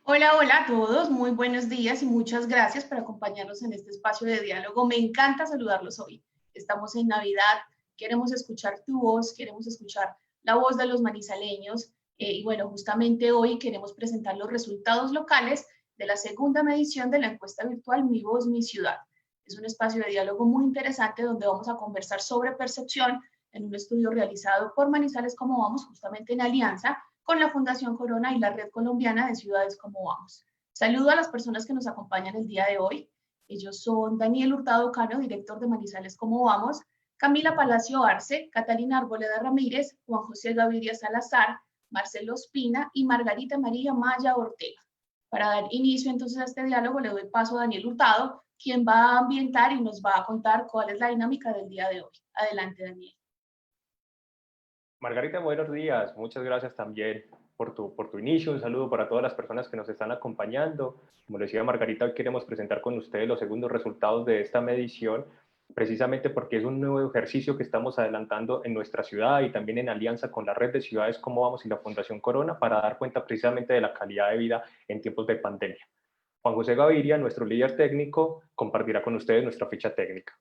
Hola, hola a todos, muy buenos días y muchas gracias por acompañarnos en este espacio de diálogo. Me encanta saludarlos hoy. Estamos en Navidad, queremos escuchar tu voz, queremos escuchar la voz de los manizaleños y bueno, justamente hoy queremos presentar los resultados locales de la segunda medición de la encuesta virtual Mi Voz, Mi Ciudad. Es un espacio de diálogo muy interesante donde vamos a conversar sobre percepción en un estudio realizado por Manizales Cómo Vamos, justamente en alianza con la Fundación Corona y la Red Colombiana de Ciudades Como Vamos. Saludo a las personas que nos acompañan el día de hoy. Ellos son Daniel Hurtado Cano, director de Manizales Como Vamos, Camila Palacio Arce, Catalina Arboleda Ramírez, Juan José Gaviria Salazar, Marcelo Espina y Margarita María Maya Ortega. Para dar inicio entonces a este diálogo, le doy paso a Daniel Hurtado, quien va a ambientar y nos va a contar cuál es la dinámica del día de hoy. Adelante, Daniel. Margarita, buenos días. Muchas gracias también por tu inicio. Un saludo para todas las personas que nos están acompañando. Como decía Margarita, hoy queremos presentar con ustedes los segundos resultados de esta medición, precisamente porque es un nuevo ejercicio que estamos adelantando en nuestra ciudad y también en alianza con la Red de Ciudades Como Vamos y la Fundación Corona para dar cuenta precisamente de la calidad de vida en tiempos de pandemia. Juan José Gaviria, nuestro líder técnico, compartirá con ustedes nuestra ficha técnica.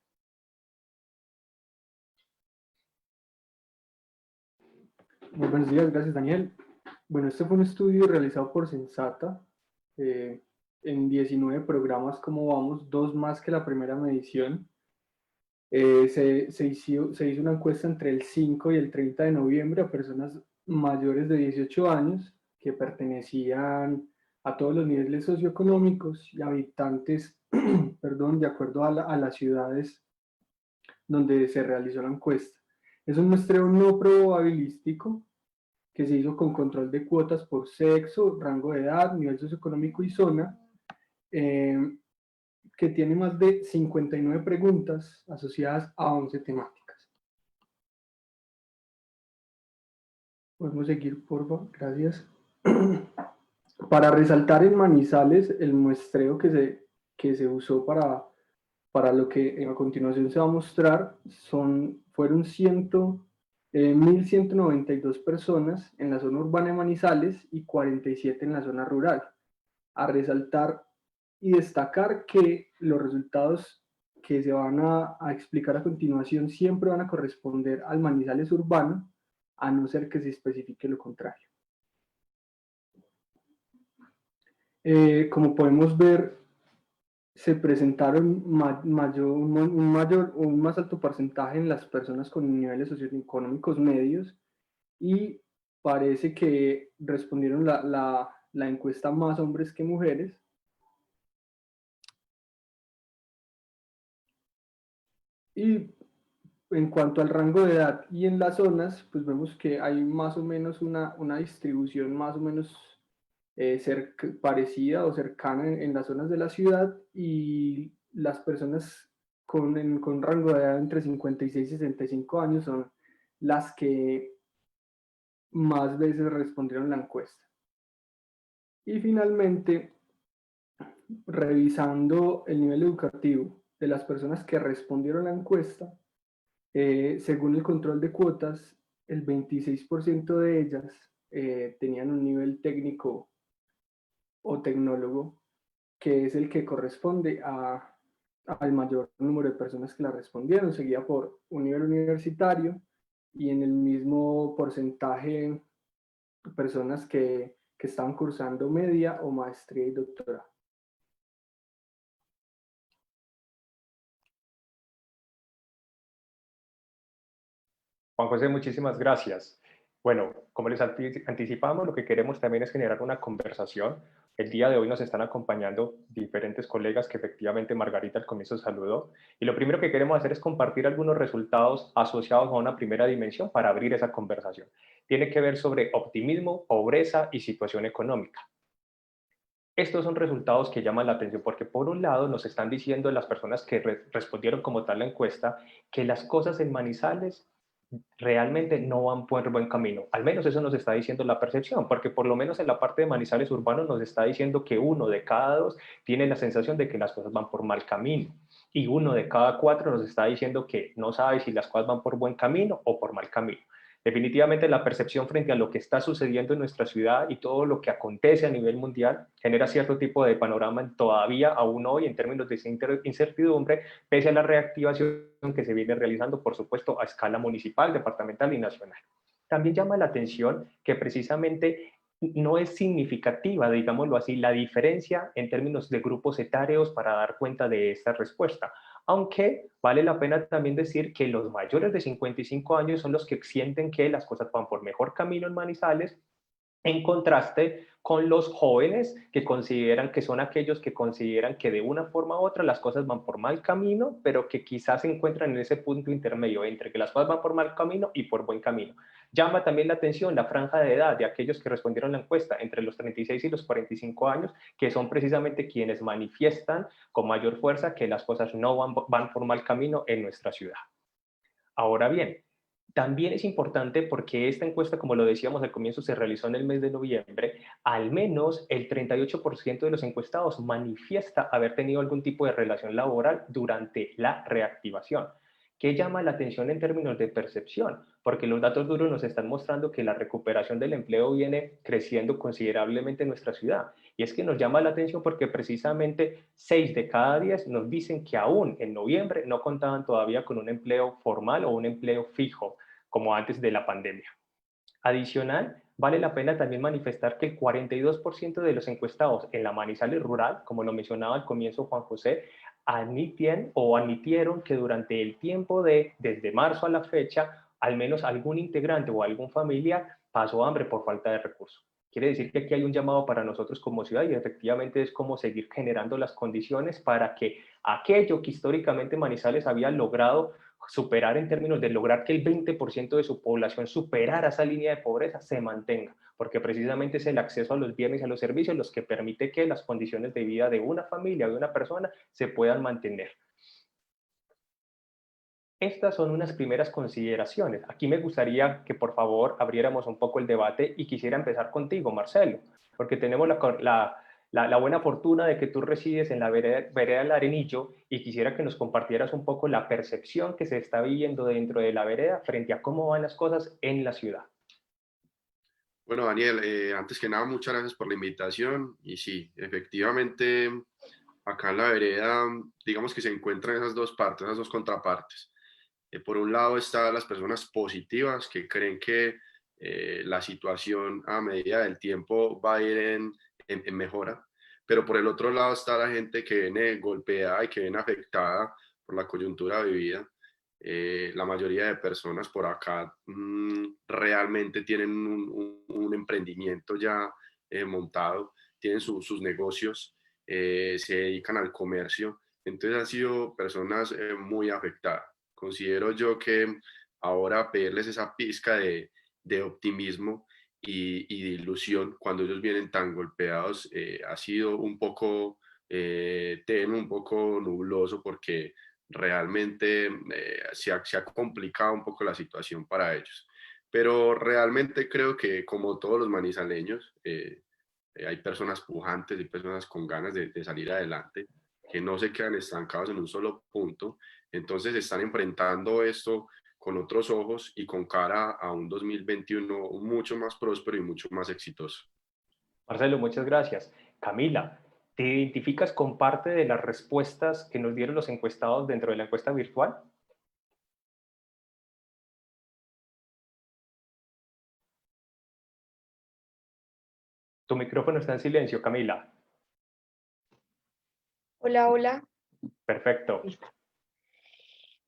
Muy buenos días, gracias Daniel. Bueno, este fue un estudio realizado por Sensata en 19 programas, como vamos, dos más que la primera medición. Se hizo una encuesta entre el 5 y el 30 de noviembre a personas mayores de 18 años que pertenecían a todos los niveles socioeconómicos y habitantes, perdón, de acuerdo a las ciudades donde se realizó la encuesta. Es un muestreo no probabilístico que se hizo con control de cuotas por sexo, rango de edad, nivel socioeconómico y zona, que tiene más de 59 preguntas asociadas a 11 temáticas. Podemos seguir, por favor, gracias. Para resaltar en Manizales el muestreo que se usó para lo que a continuación se va a mostrar, fueron 1.192 personas en la zona urbana de Manizales y 47 en la zona rural. A resaltar y destacar que los resultados que se van a explicar a continuación siempre van a corresponder al Manizales urbano, a no ser que se especifique lo contrario. Como podemos ver, se presentaron un más alto porcentaje en las personas con niveles socioeconómicos medios y parece que respondieron la encuesta más hombres que mujeres. Y en cuanto al rango de edad y en las zonas, pues vemos que hay más o menos una distribución más o menos parecida o cercana en las zonas de la ciudad, y las personas con rango de edad entre 56 y 65 años son las que más veces respondieron la encuesta. Y finalmente, revisando el nivel educativo de las personas que respondieron la encuesta, según el control de cuotas, el 26% de ellas tenían un nivel técnico o tecnólogo, que es el que corresponde al mayor número de personas que la respondieron, seguida por un nivel universitario y en el mismo porcentaje personas que estaban cursando media o maestría y doctorado. Juan José, muchísimas gracias. Bueno, como les anticipamos, lo que queremos también es generar una conversación. El día de hoy nos están acompañando diferentes colegas que efectivamente Margarita al comienzo saludó. Y lo primero que queremos hacer es compartir algunos resultados asociados a una primera dimensión para abrir esa conversación. Tiene que ver sobre optimismo, pobreza y situación económica. Estos son resultados que llaman la atención porque por un lado nos están diciendo las personas que respondieron como tal la encuesta que las cosas en Manizales realmente no van por buen camino. Al menos eso nos está diciendo la percepción, porque por lo menos en la parte de Manizales urbano nos está diciendo que 1 de cada 2 tiene la sensación de que las cosas van por mal camino. Y 1 de cada 4 nos está diciendo que no sabe si las cosas van por buen camino o por mal camino. Definitivamente la percepción frente a lo que está sucediendo en nuestra ciudad y todo lo que acontece a nivel mundial genera cierto tipo de panorama todavía aún hoy en términos de incertidumbre, pese a la reactivación que se viene realizando, por supuesto, a escala municipal, departamental y nacional. También llama la atención que precisamente no es significativa, digámoslo así, la diferencia en términos de grupos etarios para dar cuenta de esta respuesta. Aunque vale la pena también decir que los mayores de 55 años son los que sienten que las cosas van por mejor camino en Manizales, en contraste con los jóvenes que consideran que son aquellos que consideran que de una forma u otra las cosas van por mal camino, pero que quizás se encuentran en ese punto intermedio entre que las cosas van por mal camino y por buen camino. Llama también la atención la franja de edad de aquellos que respondieron a la encuesta entre los 36 y los 45 años, que son precisamente quienes manifiestan con mayor fuerza que las cosas no van por mal camino en nuestra ciudad. Ahora bien, también es importante porque esta encuesta, como lo decíamos al comienzo, se realizó en el mes de noviembre. Al menos el 38% de los encuestados manifiesta haber tenido algún tipo de relación laboral durante la reactivación. ¿Qué llama la atención en términos de percepción? Porque los datos duros nos están mostrando que la recuperación del empleo viene creciendo considerablemente en nuestra ciudad. Y es que nos llama la atención porque precisamente 6 de cada 10 nos dicen que aún en noviembre no contaban todavía con un empleo formal o un empleo fijo como antes de la pandemia. Adicional, vale la pena también manifestar que el 42% de los encuestados en la Manizales rural, como lo mencionaba al comienzo Juan José, admitieron que durante el tiempo desde marzo a la fecha, al menos algún integrante o algún familiar pasó hambre por falta de recursos. Quiere decir que aquí hay un llamado para nosotros como ciudad y efectivamente es como seguir generando las condiciones para que aquello que históricamente Manizales había logrado superar en términos de lograr que el 20% de su población superara esa línea de pobreza, se mantenga, porque precisamente es el acceso a los bienes y a los servicios los que permite que las condiciones de vida de una familia, de una persona, se puedan mantener. Estas son unas primeras consideraciones. Aquí me gustaría que por favor abriéramos un poco el debate y quisiera empezar contigo, Marcelo, porque tenemos la buena fortuna de que tú resides en la vereda del Arenillo y quisiera que nos compartieras un poco la percepción que se está viviendo dentro de la vereda frente a cómo van las cosas en la ciudad. Bueno, Daniel, antes que nada, muchas gracias por la invitación. Y sí, efectivamente, acá en la vereda, digamos que se encuentran esas dos partes, esas dos contrapartes. Por un lado están las personas positivas que creen que la situación a medida del tiempo va a ir en mejora, pero por el otro lado está la gente que viene golpeada y que viene afectada por la coyuntura vivida. La mayoría de personas por acá realmente tienen un emprendimiento ya montado, tienen sus negocios, se dedican al comercio, entonces han sido personas muy afectadas. Considero yo que ahora pedirles esa pizca de optimismo y de ilusión cuando ellos vienen tan golpeados ha sido un poco tenue, un poco nubloso porque realmente se ha complicado un poco la situación para ellos. Pero realmente creo que como todos los manizaleños, hay personas pujantes y personas con ganas de salir adelante, que no se quedan estancados en un solo punto. Entonces están enfrentando esto con otros ojos y con cara a un 2021 mucho más próspero y mucho más exitoso. Marcelo, muchas gracias. Camila, ¿te identificas con parte de las respuestas que nos dieron los encuestados dentro de la encuesta virtual? Tu micrófono está en silencio, Camila. Hola, hola. Perfecto.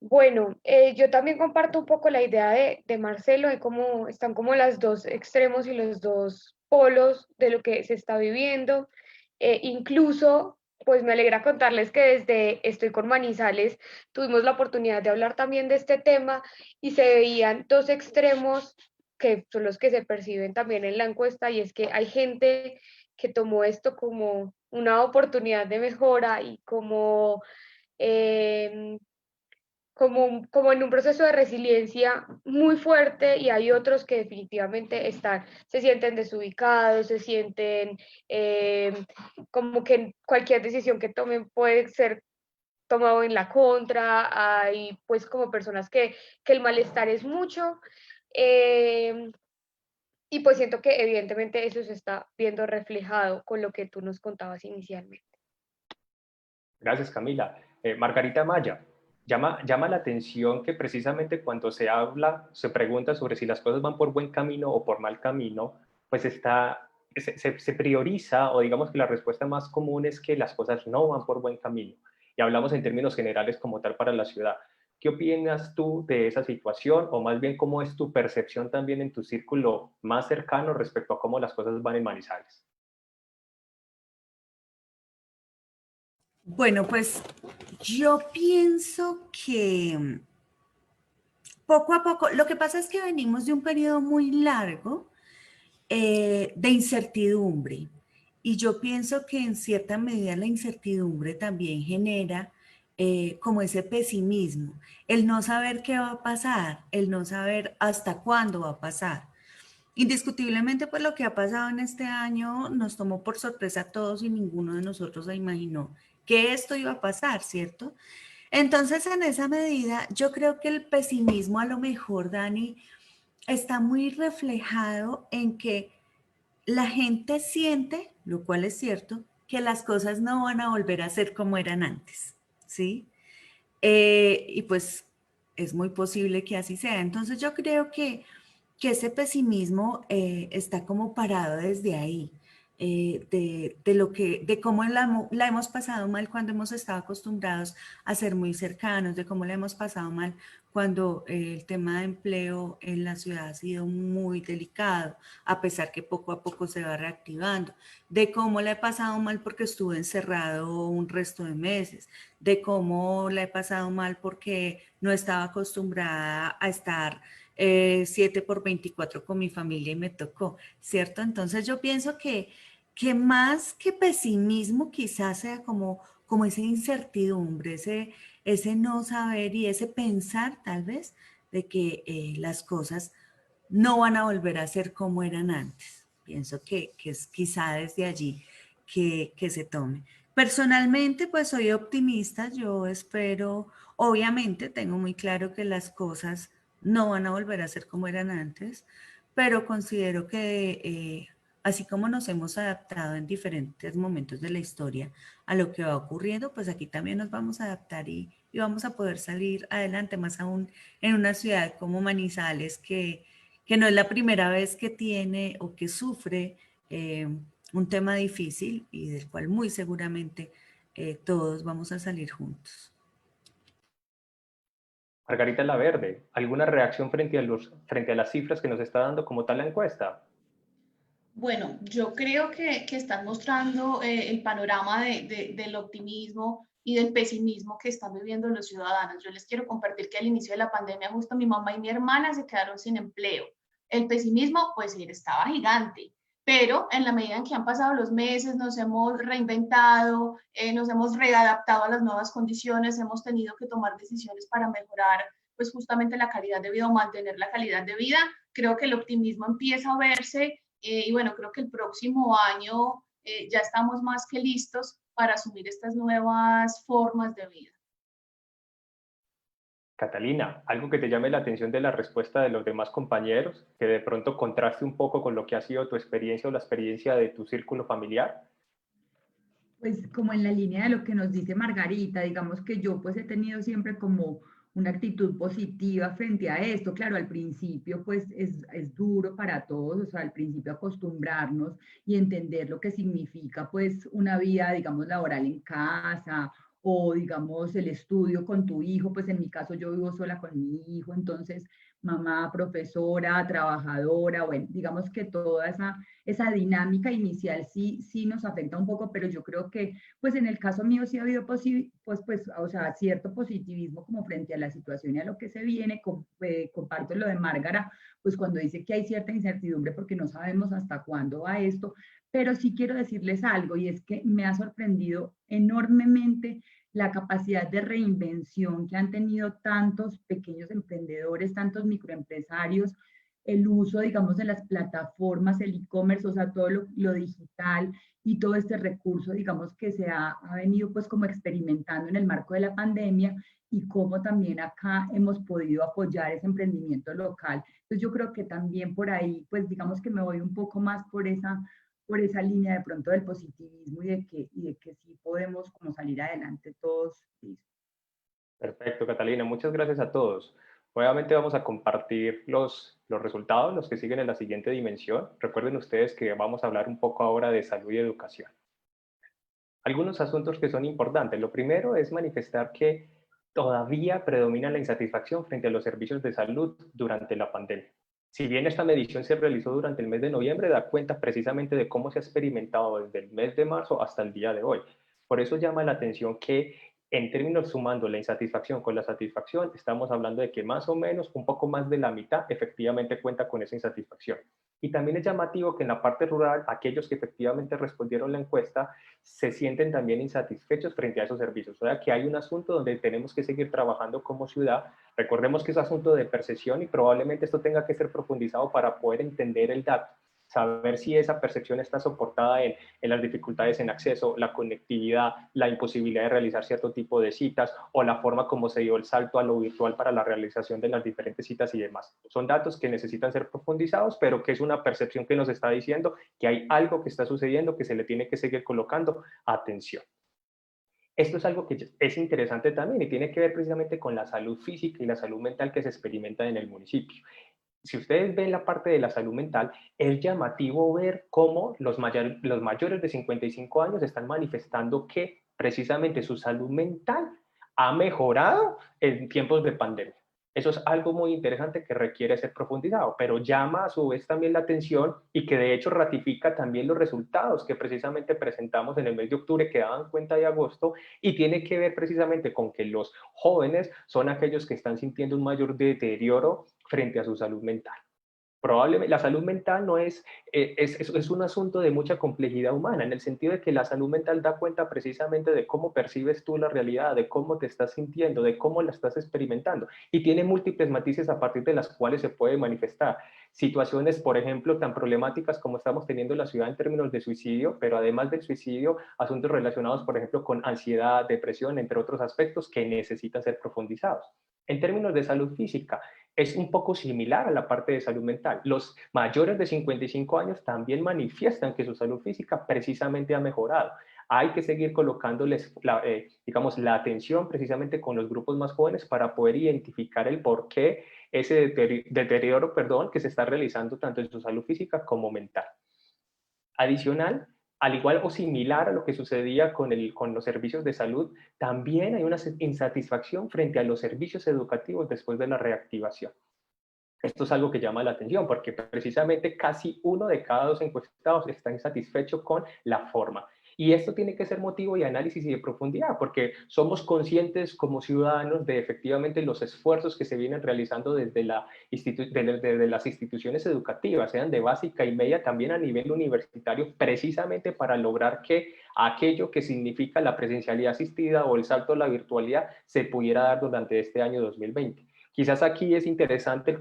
Bueno, yo también comparto un poco la idea de Marcelo, de cómo están como los dos extremos y los dos polos de lo que se está viviendo. Incluso, pues me alegra contarles que desde Estoy con Manizales tuvimos la oportunidad de hablar también de este tema y se veían dos extremos que son los que se perciben también en la encuesta, y es que hay gente que tomó esto como una oportunidad de mejora y como... em, como en un proceso de resiliencia muy fuerte, y hay otros que definitivamente se sienten desubicados, se sienten como que cualquier decisión que tomen puede ser tomado en la contra. Hay pues como personas que el malestar es mucho, Y pues siento que evidentemente eso se está viendo reflejado con lo que tú nos contabas inicialmente. Gracias, Camila. Margarita Maya, llama la atención que precisamente cuando se habla, se pregunta sobre si las cosas van por buen camino o por mal camino, pues se prioriza, o digamos que la respuesta más común es que las cosas no van por buen camino. Y hablamos en términos generales como tal para la ciudad. ¿Qué opinas tú de esa situación? O más bien, ¿cómo es tu percepción también en tu círculo más cercano respecto a cómo las cosas van en Manizales? Bueno, pues yo pienso que poco a poco, lo que pasa es que venimos de un periodo muy largo de incertidumbre, y yo pienso que en cierta medida la incertidumbre también genera como ese pesimismo, el no saber qué va a pasar, el no saber hasta cuándo va a pasar. Indiscutiblemente, pues lo que ha pasado en este año nos tomó por sorpresa a todos y ninguno de nosotros se imaginó que esto iba a pasar, ¿cierto? Entonces, en esa medida, yo creo que el pesimismo a lo mejor, Dani, está muy reflejado en que la gente siente, lo cual es cierto, que las cosas no van a volver a ser como eran antes, ¿sí? Y pues es muy posible que así sea. Entonces yo creo que ese pesimismo está como parado desde ahí, de cómo la hemos pasado mal cuando hemos estado acostumbrados a ser muy cercanos, de cómo la hemos pasado mal cuando el tema de empleo en la ciudad ha sido muy delicado, a pesar que poco a poco se va reactivando, de cómo la he pasado mal porque estuve encerrado un resto de meses, de cómo la he pasado mal porque no estaba acostumbrada a estar 7 por 24 con mi familia y me tocó, ¿cierto? Entonces yo pienso que más que pesimismo quizás sea como esa incertidumbre, ese no saber y ese pensar tal vez de que las cosas no van a volver a ser como eran antes. Pienso que es quizá desde allí que se tome. Personalmente, pues soy optimista, yo espero, obviamente tengo muy claro que las cosas no van a volver a ser como eran antes, pero considero que así como nos hemos adaptado en diferentes momentos de la historia a lo que va ocurriendo, pues aquí también nos vamos a adaptar y vamos a poder salir adelante, más aún en una ciudad como Manizales, que no es la primera vez que tiene o que sufre un tema difícil y del cual muy seguramente todos vamos a salir juntos. Margarita Laverde, ¿alguna reacción frente a las cifras que nos está dando como tal la encuesta? Bueno, yo creo que están mostrando el panorama del optimismo y del pesimismo que están viviendo los ciudadanos. Yo les quiero compartir que al inicio de la pandemia justo mi mamá y mi hermana se quedaron sin empleo. El pesimismo, pues, estaba gigante, pero en la medida en que han pasado los meses, nos hemos reinventado, nos hemos readaptado a las nuevas condiciones, hemos tenido que tomar decisiones para mejorar, pues, justamente la calidad de vida o mantener la calidad de vida. Creo que el optimismo empieza a verse y bueno, creo que el próximo año ya estamos más que listos para asumir estas nuevas formas de vida. Catalina, ¿algo que te llame la atención de la respuesta de los demás compañeros, que de pronto contraste un poco con lo que ha sido tu experiencia o la experiencia de tu círculo familiar? Pues como en la línea de lo que nos dice Margarita, digamos que yo pues he tenido siempre como una actitud positiva frente a esto. Claro, al principio pues es duro para todos, o sea, al principio acostumbrarnos y entender lo que significa pues una vida, digamos, laboral en casa o digamos el estudio con tu hijo, pues en mi caso yo vivo sola con mi hijo, entonces mamá, profesora, trabajadora, bueno, digamos que toda esa dinámica inicial sí nos afecta un poco, pero yo creo que, pues en el caso mío sí ha habido o sea, cierto positivismo como frente a la situación y a lo que se viene. Comparto lo de Márgara, pues cuando dice que hay cierta incertidumbre porque no sabemos hasta cuándo va esto, pero sí quiero decirles algo y es que me ha sorprendido enormemente la capacidad de reinvención que han tenido tantos pequeños emprendedores, tantos microempresarios, el uso, digamos, de las plataformas, el e-commerce, o sea, todo lo digital y todo este recurso, digamos, que se ha venido pues como experimentando en el marco de la pandemia y cómo también acá hemos podido apoyar ese emprendimiento local. Entonces yo creo que también por ahí, pues digamos que me voy un poco más por esa línea de pronto del positivismo y de que sí podemos como salir adelante todos. Perfecto, Catalina. Muchas gracias a todos. Nuevamente vamos a compartir los resultados, los que siguen en la siguiente dimensión. Recuerden ustedes que vamos a hablar un poco ahora de salud y educación. Algunos asuntos que son importantes. Lo primero es manifestar que todavía predomina la insatisfacción frente a los servicios de salud durante la pandemia. Si bien esta medición se realizó durante el mes de noviembre, da cuenta precisamente de cómo se ha experimentado desde el mes de marzo hasta el día de hoy. Por eso llama la atención que en términos sumando la insatisfacción con la satisfacción, estamos hablando de que más o menos un poco más de la mitad efectivamente cuenta con esa insatisfacción. Y también es llamativo que en la parte rural, aquellos que efectivamente respondieron la encuesta se sienten también insatisfechos frente a esos servicios. O sea, que hay un asunto donde tenemos que seguir trabajando como ciudad. Recordemos que es asunto de percepción y probablemente esto tenga que ser profundizado para poder entender el dato, saber si esa percepción está soportada en las dificultades en acceso, la conectividad, la imposibilidad de realizar cierto tipo de citas o la forma como se dio el salto a lo virtual para la realización de las diferentes citas y demás. Son datos que necesitan ser profundizados, pero que es una percepción que nos está diciendo que hay algo que está sucediendo que se le tiene que seguir colocando atención. Esto es algo que es interesante también y tiene que ver precisamente con la salud física y la salud mental que se experimenta en el municipio. Si ustedes ven la parte de la salud mental, es llamativo ver cómo los mayores de 55 años están manifestando que precisamente su salud mental ha mejorado en tiempos de pandemia. Eso es algo muy interesante que requiere ser profundizado, pero llama a su vez también la atención y que de hecho ratifica también los resultados que precisamente presentamos en el mes de octubre que daban cuenta de agosto y tiene que ver precisamente con que los jóvenes son aquellos que están sintiendo un mayor deterioro frente a su salud mental. Probablemente la salud mental no es un asunto de mucha complejidad humana, en el sentido de que la salud mental da cuenta precisamente de cómo percibes tú la realidad, de cómo te estás sintiendo, de cómo la estás experimentando, y tiene múltiples matices a partir de las cuales se puede manifestar. Situaciones, por ejemplo, tan problemáticas como estamos teniendo en la ciudad en términos de suicidio, pero además del suicidio, asuntos relacionados, por ejemplo, con ansiedad, depresión, entre otros aspectos que necesitan ser profundizados. En términos de salud física, es un poco similar a la parte de salud mental. Los mayores de 55 años también manifiestan que su salud física precisamente ha mejorado. Hay que seguir colocándoles, digamos, la atención precisamente con los grupos más jóvenes para poder identificar el por qué ese deterioro, que se está realizando tanto en su salud física como mental. Adicional, al igual o similar a lo que sucedía con los servicios de salud, también hay una insatisfacción frente a los servicios educativos después de la reactivación. Esto es algo que llama la atención porque precisamente casi 1 de cada 2 encuestados está insatisfecho con la forma. Y esto tiene que ser motivo de análisis y de profundidad, porque somos conscientes como ciudadanos de efectivamente los esfuerzos que se vienen realizando desde las instituciones educativas, sean de básica y media, también a nivel universitario, precisamente para lograr que aquello que significa la presencialidad asistida o el salto a la virtualidad se pudiera dar durante este año 2020. Quizás aquí es interesante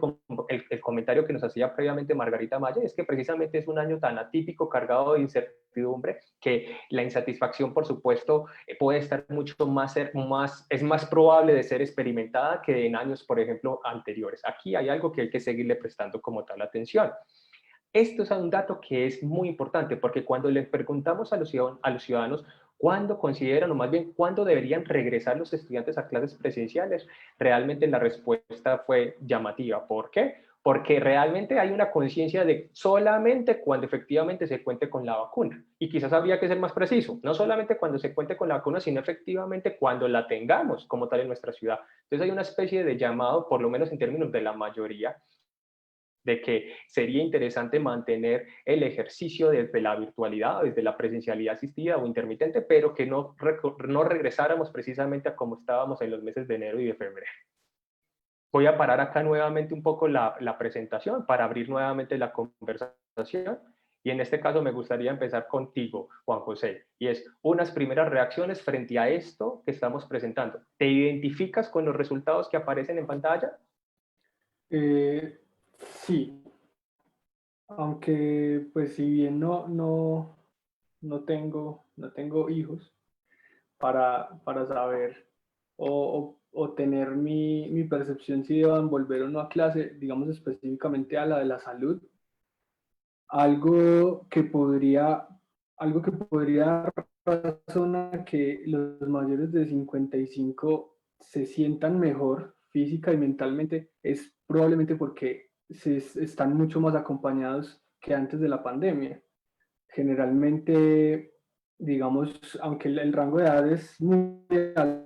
el comentario que nos hacía previamente Margarita Maya, es que precisamente es un año tan atípico, cargado de incertidumbre, que la insatisfacción, por supuesto, puede estar mucho es más probable de ser experimentada que en años, por ejemplo, anteriores. Aquí hay algo que hay que seguirle prestando como tal atención. Esto es un dato que es muy importante porque cuando le preguntamos a los ciudadanos cuándo consideran, o más bien cuándo deberían regresar los estudiantes a clases presenciales, realmente la respuesta fue llamativa. ¿Por qué? Porque realmente hay una conciencia de solamente cuando efectivamente se cuente con la vacuna. Y quizás habría que ser más preciso, no solamente cuando se cuente con la vacuna, sino efectivamente cuando la tengamos como tal en nuestra ciudad. Entonces hay una especie de llamado, por lo menos en términos de la mayoría, de que sería interesante mantener el ejercicio desde la virtualidad, desde la presencialidad asistida o intermitente, pero que no regresáramos precisamente a como estábamos en los meses de enero y de febrero. Voy a parar acá nuevamente un poco la presentación para abrir nuevamente la conversación. Y en este caso me gustaría empezar contigo, Juan José, y es unas primeras reacciones frente a esto que estamos presentando. ¿Te identificas con los resultados que aparecen en pantalla? Sí, aunque pues si bien no tengo hijos para saber o o tener mi percepción si deban volver o no a clase, digamos específicamente a la de la salud, algo que podría, algo que podría dar razón a que los mayores de 55 se sientan mejor física y mentalmente es probablemente porque están mucho más acompañados que antes de la pandemia. Generalmente, digamos, aunque el rango de edad es muy alto,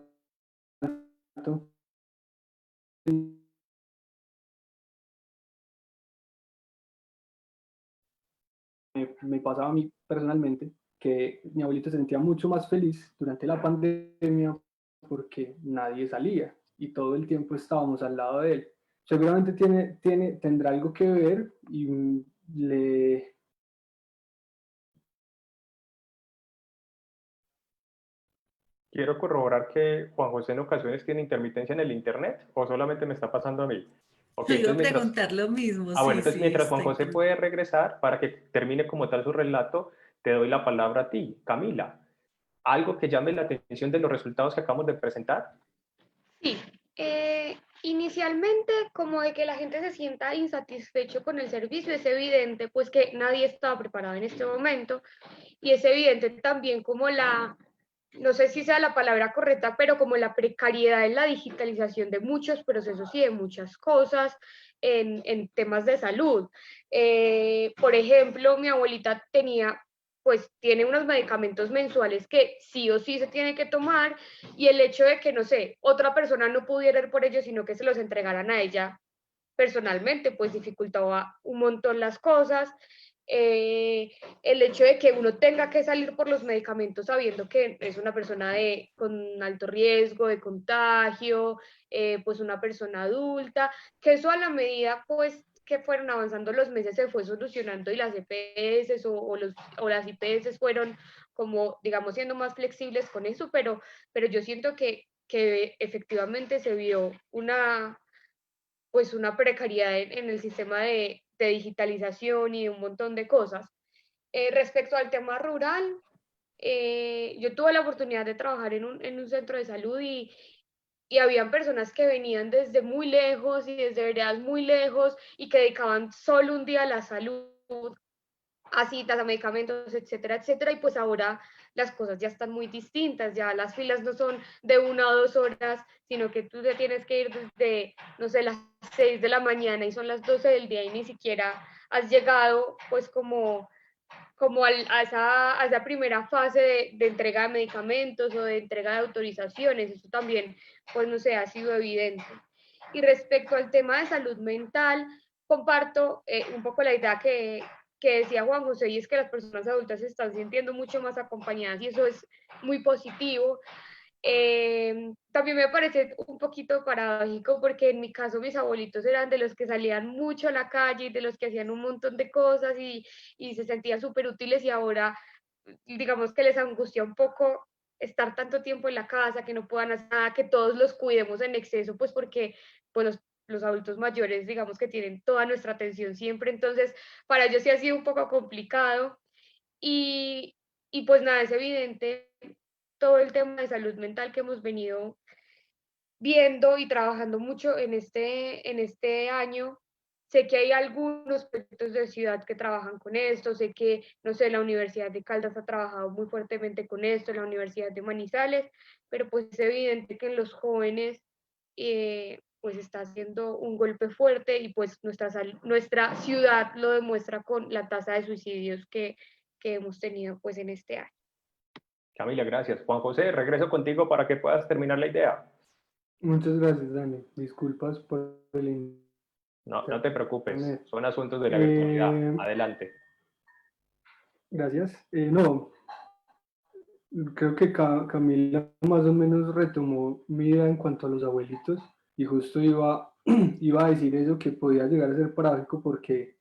me pasaba a mí personalmente que mi abuelito se sentía mucho más feliz durante la pandemia porque nadie salía y todo el tiempo estábamos al lado de él. Seguramente tendrá algo que ver y le... Quiero corroborar que Juan José en ocasiones tiene intermitencia en el internet o solamente me está pasando a mí. Ok, Yo iba entonces a preguntar lo mismo, bueno, sí, entonces sí, mientras Juan estoy José puede regresar para que termine como tal su relato, te doy la palabra a ti, Camila. ¿Algo que llame la atención de los resultados que acabamos de presentar? Sí, inicialmente como de que la gente se sienta insatisfecho con el servicio es evidente, pues que nadie estaba preparado en este momento y es evidente también como no sé si sea la palabra correcta, pero como la precariedad en la digitalización de muchos procesos y de muchas cosas en temas de salud. Por ejemplo, mi abuelita tiene unos medicamentos mensuales que sí o sí se tiene que tomar y el hecho de que, no sé, otra persona no pudiera ir por ellos, sino que se los entregaran a ella personalmente, pues dificultaba un montón las cosas. El hecho de que uno tenga que salir por los medicamentos sabiendo que es una persona con alto riesgo de contagio, pues una persona adulta, que eso a la medida pues que fueron avanzando los meses se fue solucionando y las EPS o las IPS fueron como, digamos, siendo más flexibles con eso, pero yo siento que efectivamente se vio pues una precariedad en el sistema de digitalización y de un montón de cosas. Respecto al tema rural, yo tuve la oportunidad de trabajar en un centro de salud y habían personas que venían desde muy lejos y desde veredas muy lejos y que dedicaban solo un día a la salud, a citas, a medicamentos, etcétera, etcétera. Y pues ahora las cosas ya están muy distintas, ya las filas no son de 1 o 2 horas, sino que tú te tienes que ir desde, no sé, las 6 de la mañana y son las 12 del día y ni siquiera has llegado pues como a esa primera fase de entrega de medicamentos o de entrega de autorizaciones. Eso también, pues no sé, ha sido evidente. Y respecto al tema de salud mental, comparto un poco la idea que decía Juan José, y es que las personas adultas se están sintiendo mucho más acompañadas y eso es muy positivo. También me parece un poquito paradójico porque en mi caso mis abuelitos eran de los que salían mucho a la calle, de los que hacían un montón de cosas y se sentían súper útiles y ahora digamos que les angustia un poco estar tanto tiempo en la casa, que no puedan hacer nada, que todos los cuidemos en exceso, pues porque pues los adultos mayores digamos que tienen toda nuestra atención siempre, entonces para ellos sí ha sido un poco complicado y pues nada, es evidente todo el tema de salud mental que hemos venido viendo y trabajando mucho en este año. Sé que hay algunos proyectos de ciudad que trabajan con esto, sé que, no sé, la Universidad de Caldas ha trabajado muy fuertemente con esto, la Universidad de Manizales, pero pues es evidente que en los jóvenes pues está haciendo un golpe fuerte y pues nuestra ciudad lo demuestra con la tasa de suicidios que hemos tenido pues en este año. Camila, gracias. Juan José, regreso contigo para que puedas terminar la idea. Muchas gracias, Dani. Disculpas por el No, no te preocupes, internet. son asuntos de la virtualidad. Adelante. Gracias. No, creo que Camila más o menos retomó mi idea en cuanto a los abuelitos y justo iba a decir eso, que podía llegar a ser paradójico porque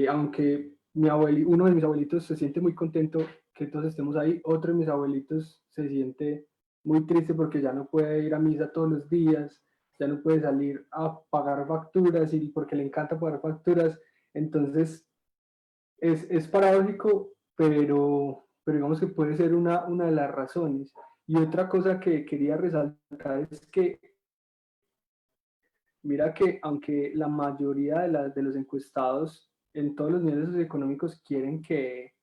aunque uno de mis abuelitos se siente muy contento que todos estemos ahí, otro de mis abuelitos se siente muy triste porque ya no puede ir a misa todos los días, ya no puede salir a pagar facturas y porque le encanta pagar facturas. Entonces es paradójico, pero digamos que puede ser una de las razones. Y otra cosa que quería resaltar es que Mira que aunque la mayoría de los encuestados en todos los niveles socioeconómicos quieren que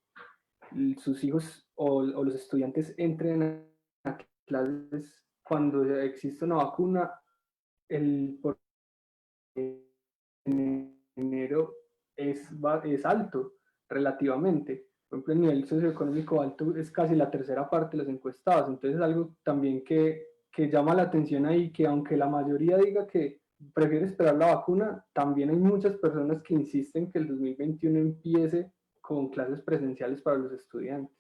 sus hijos o los estudiantes entren a clases cuando existe una vacuna, el por enero es alto relativamente. Por ejemplo, el nivel socioeconómico alto es casi la tercera parte de los encuestados. Entonces, es algo también que llama la atención ahí, que aunque la mayoría diga que prefiere esperar la vacuna, también hay muchas personas que insisten que el 2021 empiece con clases presenciales para los estudiantes.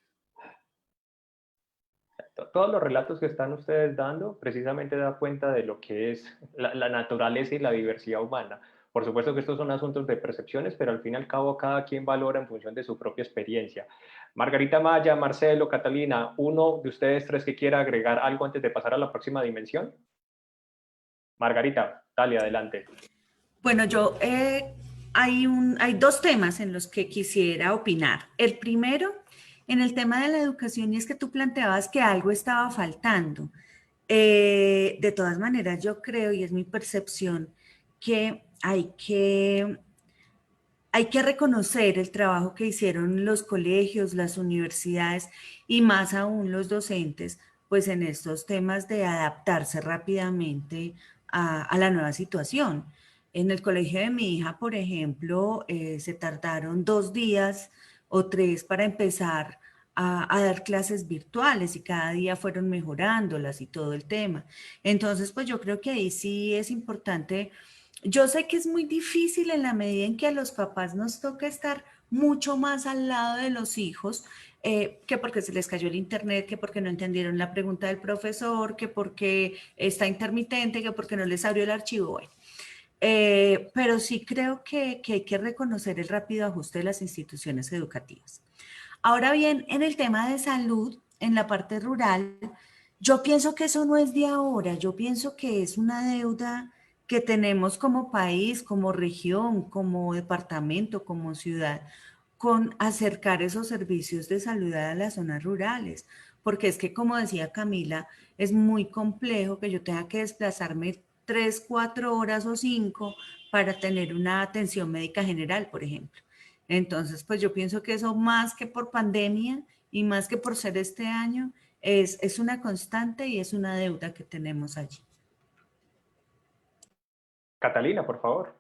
Todos los relatos que están ustedes dando precisamente da cuenta de lo que es la naturaleza y la diversidad humana. Por supuesto que estos son asuntos de percepciones, pero al fin y al cabo cada quien valora en función de su propia experiencia. Margarita Maya, Marcelo, Catalina, ¿uno de ustedes tres que quiera agregar algo antes de pasar a la próxima dimensión? Margarita, dale, adelante. Bueno, hay dos temas en los que quisiera opinar. El primero, en el tema de la educación, y es que tú planteabas que algo estaba faltando. De todas maneras, yo creo, y es mi percepción, que hay que reconocer el trabajo que hicieron los colegios, las universidades y más aún los docentes, pues en estos temas de adaptarse rápidamente a la nueva situación. En el colegio de mi hija, por ejemplo, se tardaron 2 días o 3 para empezar a dar clases virtuales y cada día fueron mejorándolas y todo el tema. Entonces, pues yo creo que ahí sí es importante. Yo sé que es muy difícil en la medida en que a los papás nos toca estar mucho más al lado de los hijos, que porque se les cayó el internet, que porque no entendieron la pregunta del profesor, que porque está intermitente, que porque no les abrió el archivo. Bueno, pero sí creo que hay que reconocer el rápido ajuste de las instituciones educativas. Ahora bien, en el tema de salud, en la parte rural, yo pienso que eso no es de ahora, yo pienso que es una deuda que tenemos como país, como región, como departamento, como ciudad, con acercar esos servicios de salud a las zonas rurales, porque es que, como decía Camila, es muy complejo que yo tenga que desplazarme 3, 4 horas o 5 para tener una atención médica general, por ejemplo. Entonces, pues yo pienso que eso más que por pandemia y más que por ser este año, es una constante y es una deuda que tenemos allí. Catalina, por favor.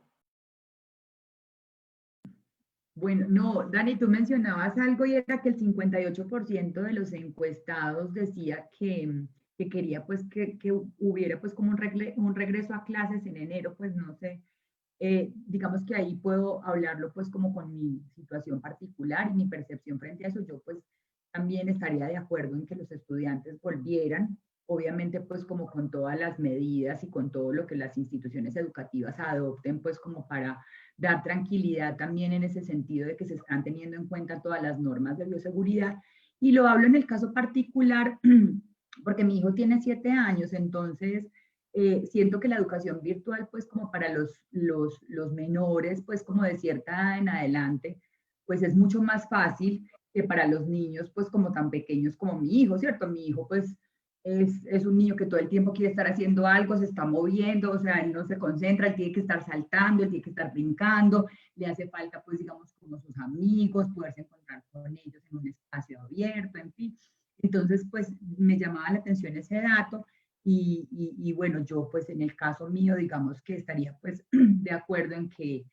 Bueno, no, Dani, tú mencionabas algo y era que el 58% de los encuestados decía que quería pues que hubiera pues como un regreso a clases en enero, pues no sé, digamos que ahí puedo hablarlo pues como con mi situación particular y mi percepción frente a eso. Yo pues también estaría de acuerdo en que los estudiantes volvieran, obviamente pues como con todas las medidas y con todo lo que las instituciones educativas adopten pues como para dar tranquilidad también en ese sentido de que se están teniendo en cuenta todas las normas de bioseguridad. Y lo hablo en el caso particular porque mi hijo tiene 7 años, entonces siento que la educación virtual, pues como para los menores, pues como de cierta edad en adelante, pues es mucho más fácil que para los niños, pues como tan pequeños como mi hijo, ¿cierto? Mi hijo, pues es un niño que todo el tiempo quiere estar haciendo algo, se está moviendo, o sea, él no se concentra, él tiene que estar saltando, él tiene que estar brincando, le hace falta, pues, digamos, como sus amigos, poderse encontrar con ellos en un espacio abierto, en fin. Entonces, pues, me llamaba la atención ese dato y bueno, yo, pues, en el caso mío, digamos que estaría, pues, de acuerdo en que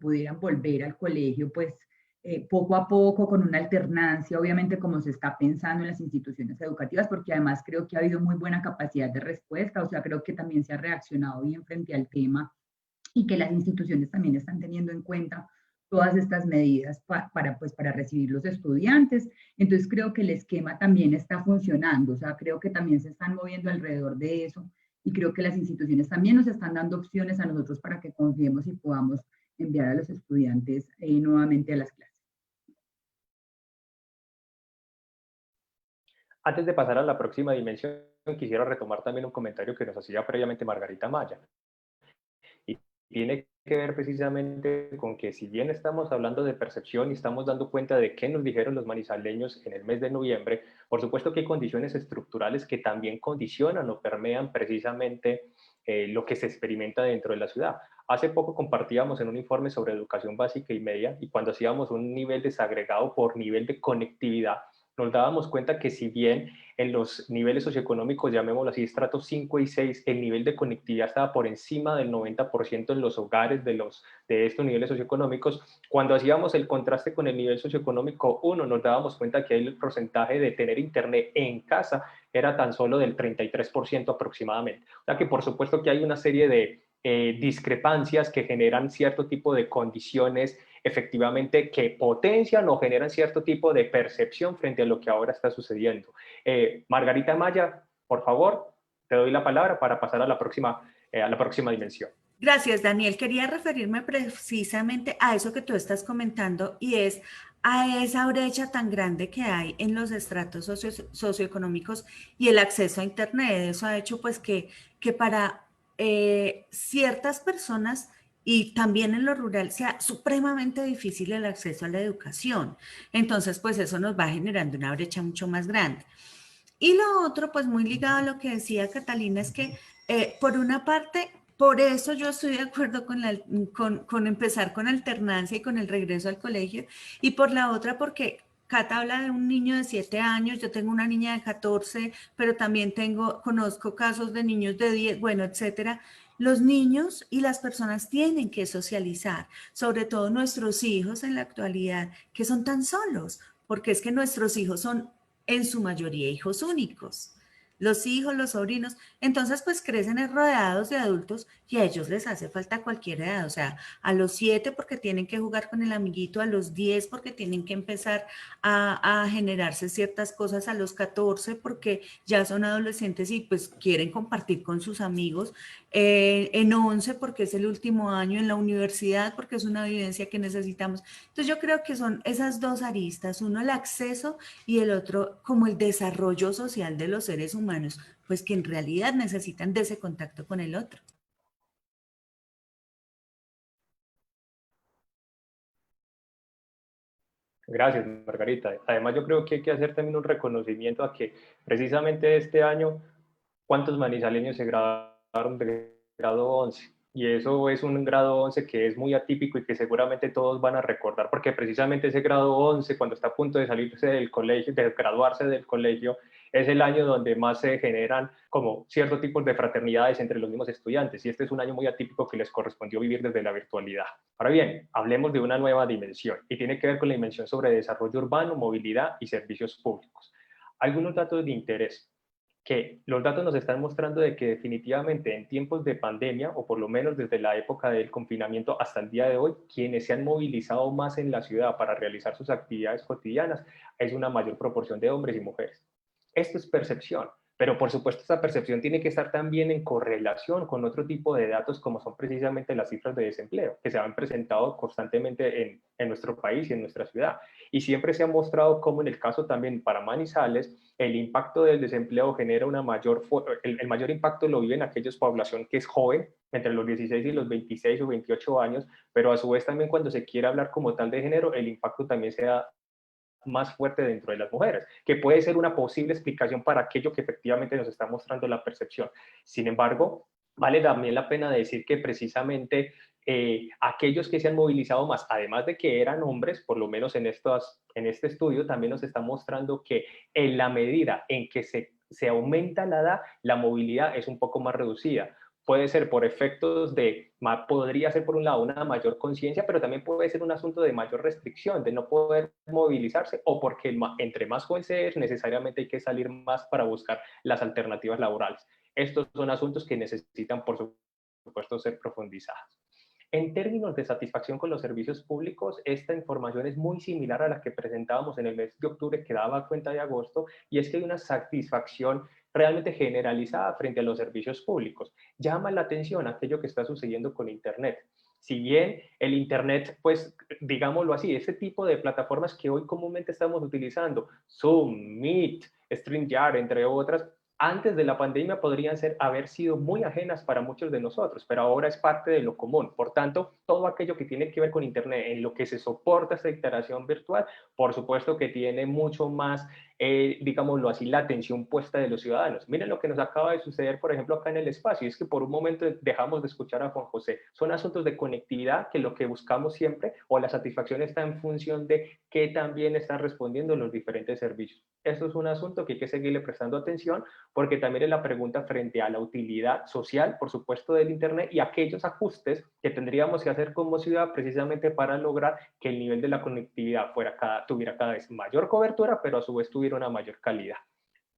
pudieran volver al colegio, pues, poco a poco, con una alternancia, obviamente como se está pensando en las instituciones educativas, porque además creo que ha habido muy buena capacidad de respuesta, o sea, creo que también se ha reaccionado bien frente al tema y que las instituciones también están teniendo en cuenta todas estas medidas para recibir los estudiantes. Entonces creo que el esquema también está funcionando, o sea, creo que también se están moviendo alrededor de eso y creo que las instituciones también nos están dando opciones a nosotros para que confiemos y podamos enviar a los estudiantes nuevamente a las clases. Antes de pasar a la próxima dimensión, quisiera retomar también un comentario que nos hacía previamente Margarita Maya. Y tiene que ver precisamente con que si bien estamos hablando de percepción y estamos dando cuenta de qué nos dijeron los manizaleños en el mes de noviembre, por supuesto que hay condiciones estructurales que también condicionan o permean precisamente lo que se experimenta dentro de la ciudad. Hace poco compartíamos en un informe sobre educación básica y media, y cuando hacíamos un nivel desagregado por nivel de conectividad, nos dábamos cuenta que si bien en los niveles socioeconómicos, llamémoslo así, estratos 5 y 6, el nivel de conectividad estaba por encima del 90% en los hogares de estos niveles socioeconómicos, cuando hacíamos el contraste con el nivel socioeconómico 1, nos dábamos cuenta que el porcentaje de tener internet en casa era tan solo del 33% aproximadamente. O sea que por supuesto que hay una serie de discrepancias que generan cierto tipo de condiciones efectivamente que potencian o generan cierto tipo de percepción frente a lo que ahora está sucediendo. Margarita Maya, por favor, te doy la palabra para pasar a la próxima dimensión. Gracias, Daniel. Quería referirme precisamente a eso que tú estás comentando y es a esa brecha tan grande que hay en los estratos socioeconómicos y el acceso a Internet. Eso ha hecho pues que para ciertas personas y también en lo rural sea supremamente difícil el acceso a la educación. Entonces, pues eso nos va generando una brecha mucho más grande. Y lo otro, pues muy ligado a lo que decía Catalina, es que por una parte, por eso yo estoy de acuerdo con empezar con alternancia y con el regreso al colegio, y por la otra, porque Cata habla de un niño de 7 años, yo tengo una niña de 14, pero también conozco casos de niños de 10, bueno, etcétera. Los niños y las personas tienen que socializar, sobre todo nuestros hijos en la actualidad, que son tan solos, porque es que nuestros hijos son en su mayoría hijos únicos. Los hijos, los sobrinos, entonces pues crecen rodeados de adultos y a ellos les hace falta cualquier edad, o sea, a los 7 porque tienen que jugar con el amiguito, a los 10 porque tienen que empezar a generarse ciertas cosas, a los 14 porque ya son adolescentes y pues quieren compartir con sus amigos, en 11 porque es el último año, en la universidad porque es una vivencia que necesitamos. Entonces yo creo que son esas dos aristas, uno el acceso y el otro como el desarrollo social de los seres humanos, pues que en realidad necesitan de ese contacto con el otro. Gracias, Margarita. Además, yo creo que hay que hacer también un reconocimiento a que precisamente este año, ¿cuántos manizaleños se graduaron de grado 11? Y eso es un grado 11 que es muy atípico y que seguramente todos van a recordar, porque precisamente ese grado 11, cuando está a punto de salirse del colegio, de graduarse del colegio, es el año donde más se generan como ciertos tipos de fraternidades entre los mismos estudiantes. Y este es un año muy atípico que les correspondió vivir desde la virtualidad. Ahora bien, hablemos de una nueva dimensión y tiene que ver con la dimensión sobre desarrollo urbano, movilidad y servicios públicos. Algunos datos de interés que los datos nos están mostrando de que definitivamente en tiempos de pandemia, o por lo menos desde la época del confinamiento hasta el día de hoy, quienes se han movilizado más en la ciudad para realizar sus actividades cotidianas es una mayor proporción de hombres y mujeres. Esto es percepción, pero por supuesto esta percepción tiene que estar también en correlación con otro tipo de datos como son precisamente las cifras de desempleo que se han presentado constantemente en nuestro país y en nuestra ciudad. Y siempre se ha mostrado como en el caso también para Manizales, el impacto del desempleo genera el mayor impacto lo vive en aquellos población que es joven, entre los 16 y los 26 o 28 años, pero a su vez también cuando se quiere hablar como tal de género, el impacto también se da más fuerte dentro de las mujeres, que puede ser una posible explicación para aquello que efectivamente nos está mostrando la percepción. Sin embargo, vale también la pena decir que precisamente aquellos que se han movilizado más, además de que eran hombres, por lo menos en este estudio, también nos está mostrando que en la medida en que se aumenta la edad, la movilidad es un poco más reducida. Puede ser por efectos podría ser por un lado una mayor conciencia, pero también puede ser un asunto de mayor restricción, de no poder movilizarse, o porque entre más joven se es, necesariamente hay que salir más para buscar las alternativas laborales. Estos son asuntos que necesitan, por supuesto, ser profundizados. En términos de satisfacción con los servicios públicos, esta información es muy similar a la que presentábamos en el mes de octubre, que daba cuenta de agosto, y es que hay una satisfacción realmente generalizada frente a los servicios públicos. Llama la atención aquello que está sucediendo con Internet. Si bien el Internet, pues digámoslo así, ese tipo de plataformas que hoy comúnmente estamos utilizando, Zoom, Meet, StreamYard, entre otras, antes de la pandemia podrían haber sido muy ajenas para muchos de nosotros, pero ahora es parte de lo común. Por tanto, todo aquello que tiene que ver con Internet, en lo que se soporta esta interacción virtual, por supuesto que tiene mucho más, digámoslo así, la atención puesta de los ciudadanos. Miren lo que nos acaba de suceder, por ejemplo, acá en el espacio, y es que por un momento dejamos de escuchar a Juan José. Son asuntos de conectividad que lo que buscamos siempre, o la satisfacción está en función de qué también están respondiendo los diferentes servicios. Esto es un asunto que hay que seguirle prestando atención, porque también es la pregunta frente a la utilidad social, por supuesto, del Internet y aquellos ajustes que tendríamos que hacer como ciudad precisamente para lograr que el nivel de la conectividad tuviera cada vez mayor cobertura, pero a su vez tuviera una mayor calidad.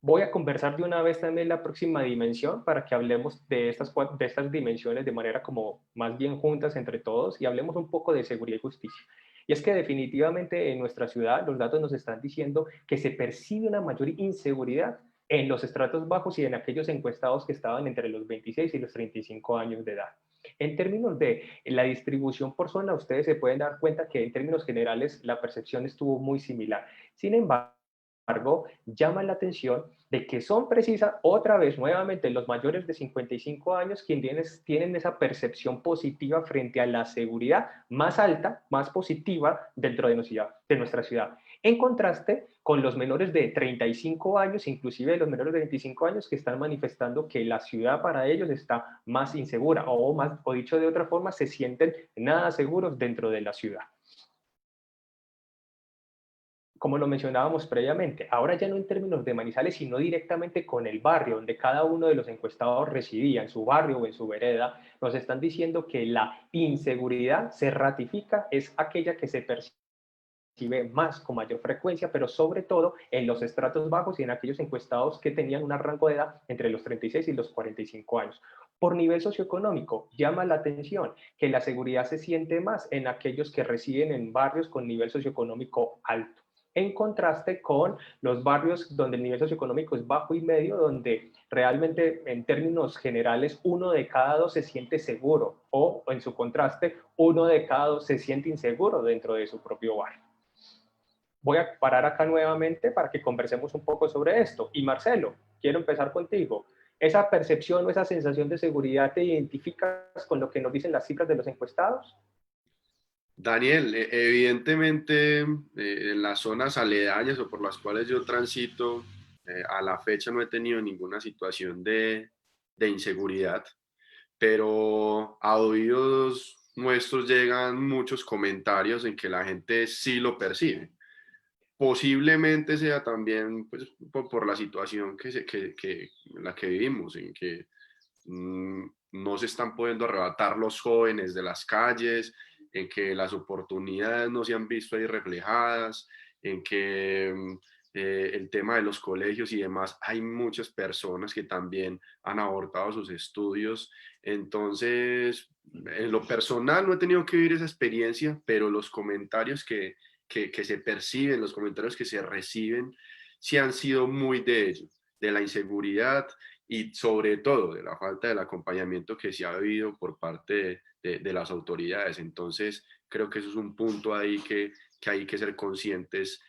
Voy a conversar de una vez también la próxima dimensión para que hablemos de estas dimensiones de manera como más bien juntas entre todos y hablemos un poco de seguridad y justicia. Y es que definitivamente en nuestra ciudad los datos nos están diciendo que se percibe una mayor inseguridad en los estratos bajos y en aquellos encuestados que estaban entre los 26 y los 35 años de edad. En términos de la distribución por zona, ustedes se pueden dar cuenta que en términos generales la percepción estuvo muy similar. Sin embargo, llama la atención de que son precisas, otra vez, nuevamente, los mayores de 55 años quienes tienen esa percepción positiva frente a la seguridad más alta, más positiva dentro de nuestra ciudad. En contraste con los menores de 35 años, inclusive los menores de 25 años, que están manifestando que la ciudad para ellos está más insegura, o dicho de otra forma, se sienten nada seguros dentro de la ciudad. Como lo mencionábamos previamente, ahora ya no en términos de Manizales, sino directamente con el barrio donde cada uno de los encuestados residía, en su barrio o en su vereda, nos están diciendo que la inseguridad se ratifica, es aquella que se percibe más con mayor frecuencia, pero sobre todo en los estratos bajos y en aquellos encuestados que tenían un rango de edad entre los 36 y los 45 años. Por nivel socioeconómico, llama la atención que la seguridad se siente más en aquellos que residen en barrios con nivel socioeconómico alto, en contraste con los barrios donde el nivel socioeconómico es bajo y medio, donde realmente en términos generales 1 de cada 2 se siente seguro, o en su contraste 1 de cada 2 se siente inseguro dentro de su propio barrio. Voy a parar acá nuevamente para que conversemos un poco sobre esto. Y Marcelo, quiero empezar contigo. ¿Esa percepción o esa sensación de seguridad te identificas con lo que nos dicen las cifras de los encuestados? Daniel, evidentemente en las zonas aledañas o por las cuales yo transito, a la fecha no he tenido ninguna situación de inseguridad, pero a oídos nuestros llegan muchos comentarios en que la gente sí lo percibe. Posiblemente sea también pues, por la situación en la que vivimos, en que no se están pudiendo arrebatar los jóvenes de las calles, en que las oportunidades no se han visto ahí reflejadas, en que el tema de los colegios y demás, hay muchas personas que también han abortado sus estudios. Entonces, en lo personal no he tenido que vivir esa experiencia, pero los comentarios que se perciben, los comentarios que se reciben, sí han sido muy de ello, de la inseguridad y sobre todo de la falta del acompañamiento que se ha habido por parte de las autoridades. Entonces, creo que eso es un punto ahí que hay que ser conscientes,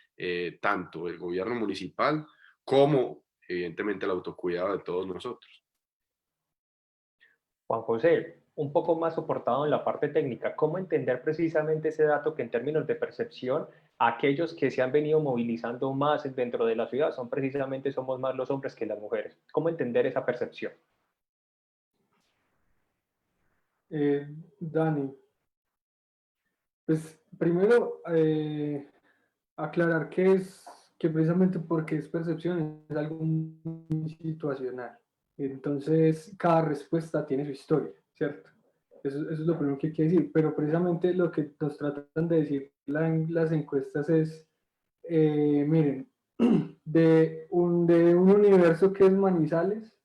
tanto el gobierno municipal como, evidentemente, el autocuidado de todos nosotros. Juan José, un poco más soportado en la parte técnica, ¿cómo entender precisamente ese dato que en términos de percepción, aquellos que se han venido movilizando más dentro de la ciudad somos más los hombres que las mujeres? ¿Cómo entender esa percepción? Dani, pues primero aclarar que precisamente porque es percepción es algo muy situacional. Entonces, cada respuesta tiene su historia, ¿cierto? Eso es lo primero que hay que decir. Pero precisamente lo que nos tratan de decir las encuestas es, miren, de un universo que es Manizales,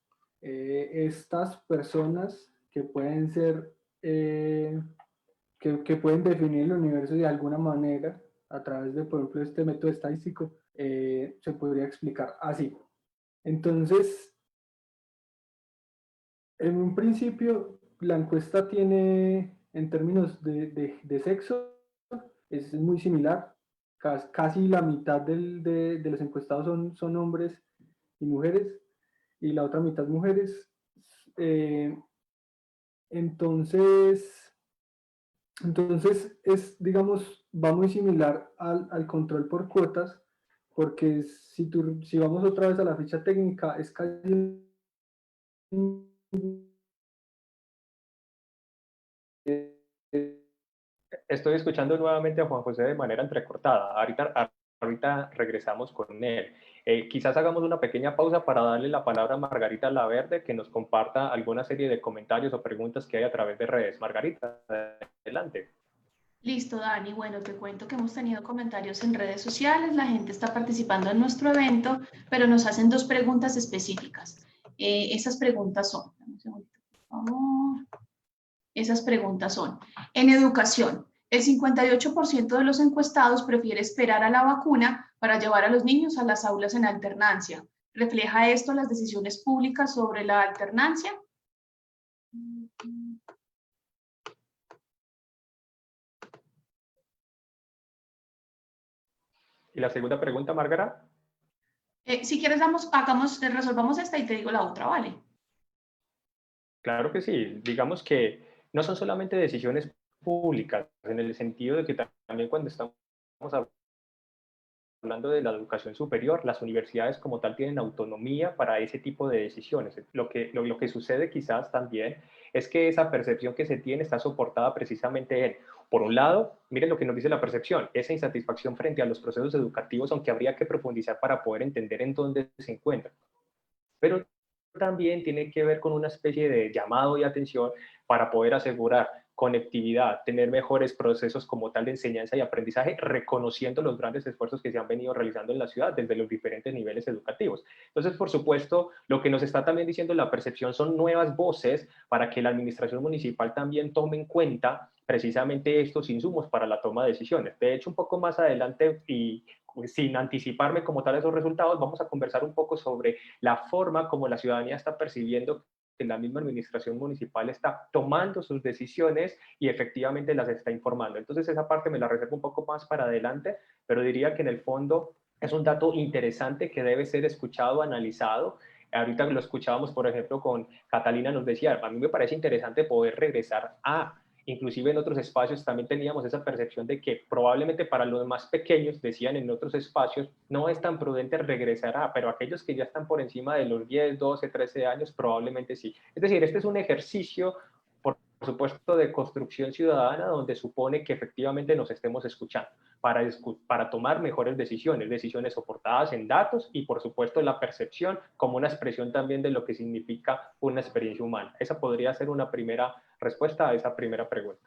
estas personas que pueden ser, que pueden definir el universo de alguna manera a través de, por ejemplo, este método estadístico, se podría explicar así. Entonces, en un principio, la encuesta tiene, en términos de sexo, es muy similar. Casi la mitad de los encuestados son hombres y mujeres. y la otra mitad mujeres. Entonces es, digamos, va muy similar al control por cuotas, porque si vamos otra vez a la ficha técnica, es casi Estoy escuchando nuevamente a Juan José de manera entrecortada. Ahorita regresamos con él. Quizás hagamos una pequeña pausa para darle la palabra a Margarita Laverde, que nos comparta alguna serie de comentarios o preguntas que hay a través de redes. Margarita, adelante. Listo, Dani. Bueno, te cuento que hemos tenido comentarios en redes sociales, la gente está participando en nuestro evento, pero nos hacen dos preguntas específicas. Esas preguntas son, dame un segundito, por favor. Esas preguntas son, en educación, el 58% de los encuestados prefiere esperar a la vacuna para llevar a los niños a las aulas en alternancia. ¿Refleja esto las decisiones públicas sobre la alternancia? Y la segunda pregunta, Margarita. Si quieres, resolvamos esta y te digo la otra, ¿vale? Claro que sí. Digamos que no son solamente decisiones públicas, en el sentido de que también cuando estamos hablando de la educación superior, las universidades como tal tienen autonomía para ese tipo de decisiones. Lo que sucede quizás también es que esa percepción que se tiene está soportada precisamente en, por un lado, miren lo que nos dice la percepción, esa insatisfacción frente a los procesos educativos, aunque habría que profundizar para poder entender en dónde se encuentran. Pero también tiene que ver con una especie de llamado de atención para poder asegurar conectividad, tener mejores procesos como tal de enseñanza y aprendizaje, reconociendo los grandes esfuerzos que se han venido realizando en la ciudad desde los diferentes niveles educativos. Entonces, por supuesto, lo que nos está también diciendo la percepción son nuevas voces para que la administración municipal también tome en cuenta precisamente estos insumos para la toma de decisiones. De hecho, un poco más adelante y sin anticiparme como tal esos resultados, vamos a conversar un poco sobre la forma como la ciudadanía está percibiendo que la misma administración municipal está tomando sus decisiones y efectivamente las está informando. Entonces esa parte me la reservo un poco más para adelante, pero diría que en el fondo es un dato interesante que debe ser escuchado, analizado. Ahorita lo escuchábamos, por ejemplo, con Catalina nos decía, a mí me parece interesante poder regresar a inclusive en otros espacios también teníamos esa percepción de que probablemente para los más pequeños, decían en otros espacios, no es tan prudente regresar a, pero aquellos que ya están por encima de los 10, 12, 13 años, probablemente sí. Es decir, este es un ejercicio, por supuesto, de construcción ciudadana donde supone que efectivamente nos estemos escuchando para tomar mejores decisiones soportadas en datos y, por supuesto, la percepción como una expresión también de lo que significa una experiencia humana. Esa podría ser una primera respuesta a esa primera pregunta.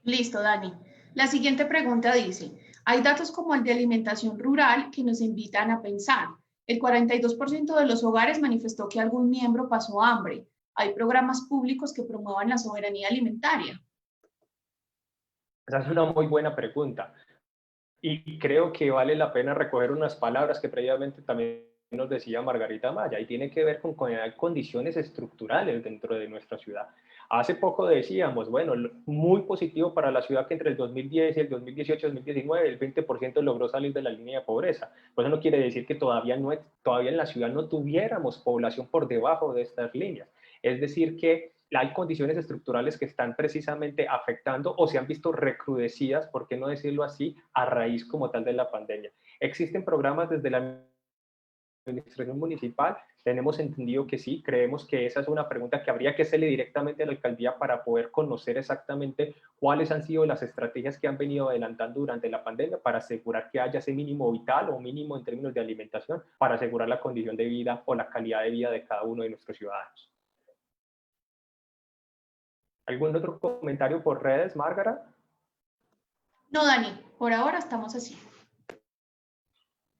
Listo, Dani. La siguiente pregunta dice, hay datos como el de alimentación rural que nos invitan a pensar. El 42% de los hogares manifestó que algún miembro pasó hambre. ¿Hay programas públicos que promuevan la soberanía alimentaria? Esa es una muy buena pregunta. Y creo que vale la pena recoger unas palabras que previamente también nos decía Margarita Maya, y tiene que ver con condiciones estructurales dentro de nuestra ciudad. Hace poco decíamos, bueno, muy positivo para la ciudad que entre el 2010 y el 2018-2019 el 20% logró salir de la línea de pobreza. Pues eso no quiere decir que todavía en la ciudad no tuviéramos población por debajo de estas líneas. Es decir, que hay condiciones estructurales que están precisamente afectando o se han visto recrudecidas, por qué no decirlo así, a raíz como tal de la pandemia. Existen programas desde la administración municipal, tenemos entendido que sí, creemos que esa es una pregunta que habría que hacerle directamente a la alcaldía para poder conocer exactamente cuáles han sido las estrategias que han venido adelantando durante la pandemia para asegurar que haya ese mínimo vital o mínimo en términos de alimentación para asegurar la condición de vida o la calidad de vida de cada uno de nuestros ciudadanos. ¿Algún otro comentario por redes, Márgara? No, Dani, por ahora estamos así.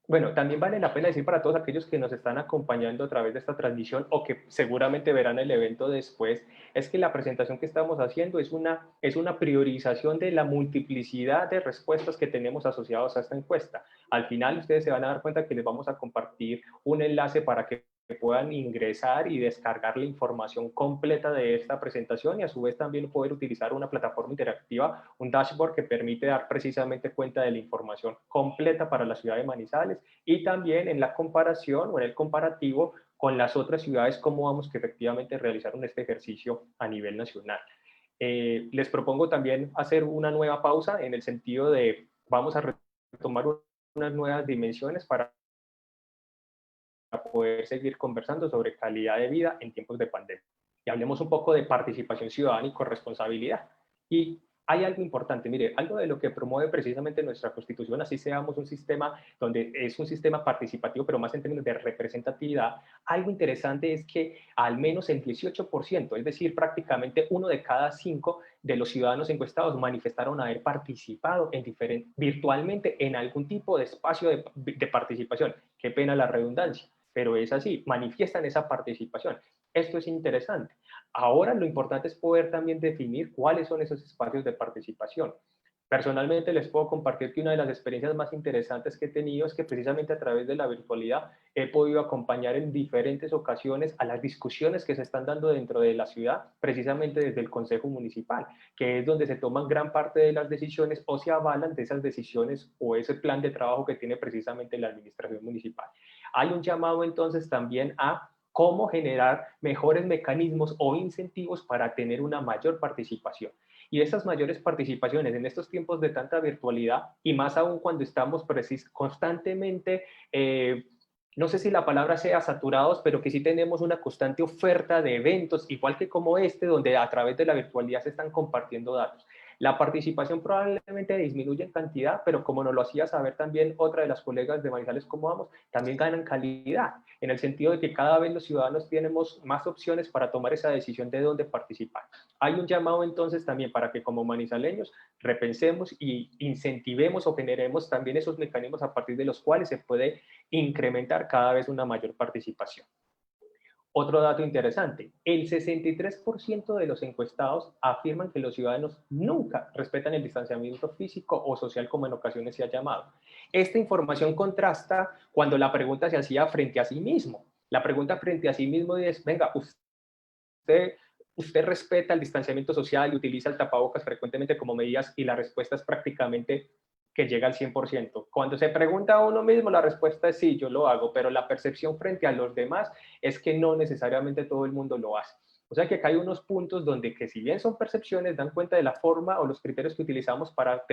Bueno, también vale la pena decir para todos aquellos que nos están acompañando a través de esta transmisión o que seguramente verán el evento después, es que la presentación que estamos haciendo es una priorización de la multiplicidad de respuestas que tenemos asociados a esta encuesta. Al final ustedes se van a dar cuenta que les vamos a compartir un enlace para que puedan ingresar y descargar la información completa de esta presentación y a su vez también poder utilizar una plataforma interactiva, un dashboard que permite dar precisamente cuenta de la información completa para la ciudad de Manizales y también en la comparación o en el comparativo con las otras ciudades, cómo vamos que efectivamente realizaron este ejercicio a nivel nacional. Les propongo también hacer una nueva pausa en el sentido de vamos a retomar unas nuevas dimensiones para poder seguir conversando sobre calidad de vida en tiempos de pandemia. Y hablemos un poco de participación ciudadana y corresponsabilidad. Y hay algo importante, mire, algo de lo que promueve precisamente nuestra Constitución, así seamos un sistema donde es un sistema participativo, pero más en términos de representatividad, algo interesante es que al menos el 18%, es decir, prácticamente 1 de cada 5 de los ciudadanos encuestados manifestaron haber participado virtualmente en algún tipo de espacio de participación. Qué pena la redundancia, pero es así, manifiestan esa participación. Esto es interesante. Ahora lo importante es poder también definir cuáles son esos espacios de participación. Personalmente les puedo compartir que una de las experiencias más interesantes que he tenido es que precisamente a través de la virtualidad he podido acompañar en diferentes ocasiones a las discusiones que se están dando dentro de la ciudad, precisamente desde el Consejo Municipal, que es donde se toman gran parte de las decisiones o se avalan de esas decisiones o ese plan de trabajo que tiene precisamente la administración municipal. Hay un llamado entonces también a cómo generar mejores mecanismos o incentivos para tener una mayor participación. Y esas mayores participaciones en estos tiempos de tanta virtualidad, y más aún cuando estamos constantemente, no sé si la palabra sea saturados, pero que sí tenemos una constante oferta de eventos, igual que como este, donde a través de la virtualidad se están compartiendo datos. La participación probablemente disminuye en cantidad, pero como nos lo hacía saber también otra de las colegas de Manizales Cómo Vamos, también ganan calidad, en el sentido de que cada vez los ciudadanos tenemos más opciones para tomar esa decisión de dónde participar. Hay un llamado entonces también para que como manizaleños repensemos y incentivemos o generemos también esos mecanismos a partir de los cuales se puede incrementar cada vez una mayor participación. Otro dato interesante, el 63% de los encuestados afirman que los ciudadanos nunca respetan el distanciamiento físico o social como en ocasiones se ha llamado. Esta información contrasta cuando la pregunta se hacía frente a sí mismo. La pregunta frente a sí mismo es, venga, usted respeta el distanciamiento social y utiliza el tapabocas frecuentemente como medidas, y la respuesta es prácticamente que llega al 100%. Cuando se pregunta a uno mismo, la respuesta es sí, yo lo hago, pero la percepción frente a los demás es que no necesariamente todo el mundo lo hace. O sea que acá hay unos puntos donde que si bien son percepciones, dan cuenta de la forma o los criterios que utilizamos para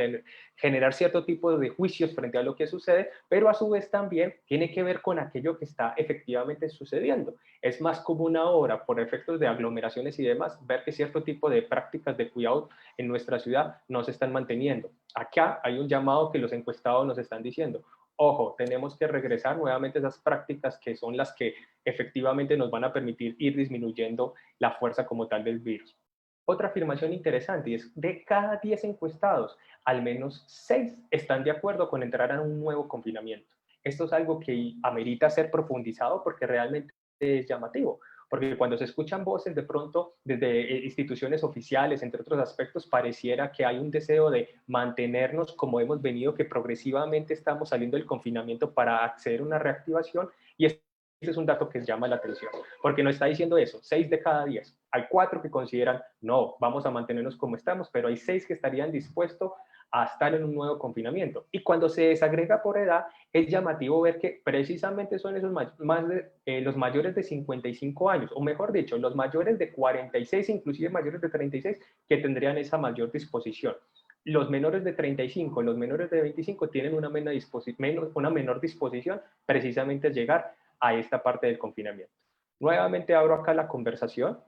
generar cierto tipo de juicios frente a lo que sucede, pero a su vez también tiene que ver con aquello que está efectivamente sucediendo. Es más común ahora, por efectos de aglomeraciones y demás, ver que cierto tipo de prácticas de cuidado en nuestra ciudad no se están manteniendo. Acá hay un llamado que los encuestados nos están diciendo. Ojo, tenemos que regresar nuevamente a esas prácticas que son las que efectivamente nos van a permitir ir disminuyendo la fuerza como tal del virus. Otra afirmación interesante y es de cada 10 encuestados, al menos 6 están de acuerdo con entrar a un nuevo confinamiento. Esto es algo que amerita ser profundizado porque realmente es llamativo. Porque cuando se escuchan voces de pronto desde instituciones oficiales, entre otros aspectos, pareciera que hay un deseo de mantenernos como hemos venido, que progresivamente estamos saliendo del confinamiento para acceder a una reactivación, y ese es un dato que llama la atención, porque no está diciendo eso, 6 de cada 10. Hay 4 que consideran, no, vamos a mantenernos como estamos, pero hay 6 que estarían dispuestos a estar en un nuevo confinamiento. Y cuando se desagrega por edad, es llamativo ver que precisamente son esos los mayores de 55 años, o mejor dicho, los mayores de 46, inclusive mayores de 36, que tendrían esa mayor disposición. Los menores de 35, los menores de 25 tienen una menor disposición precisamente a llegar a esta parte del confinamiento. Nuevamente abro acá la conversación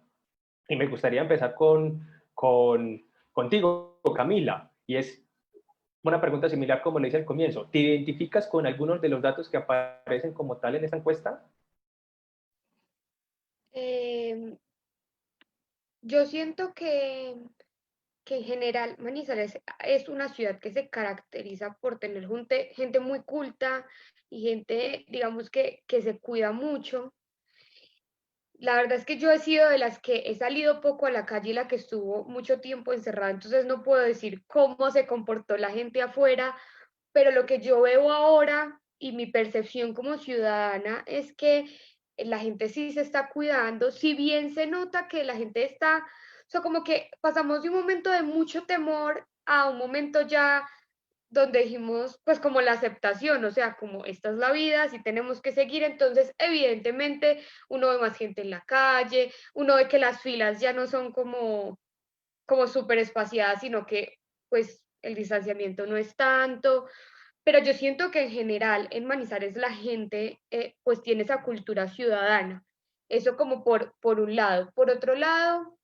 y me gustaría empezar contigo, Camila, y es una pregunta similar como le hice al comienzo. ¿Te identificas con algunos de los datos que aparecen como tal en esta encuesta? Yo siento que en general Manizales es una ciudad que se caracteriza por tener gente muy culta y gente, digamos, que se cuida mucho. La verdad es que yo he sido de las que he salido poco a la calle y la que estuvo mucho tiempo encerrada, entonces no puedo decir cómo se comportó la gente afuera, pero lo que yo veo ahora y mi percepción como ciudadana es que la gente sí se está cuidando, si bien se nota que la gente está, o sea, como que pasamos de un momento de mucho temor a un momento ya donde dijimos, pues como la aceptación, o sea, como esta es la vida, si tenemos que seguir, entonces evidentemente uno ve más gente en la calle, uno ve que las filas ya no son como súper espaciadas, sino que pues el distanciamiento no es tanto, pero yo siento que en general en Manizales la gente pues tiene esa cultura ciudadana, eso como por un lado. Por otro lado,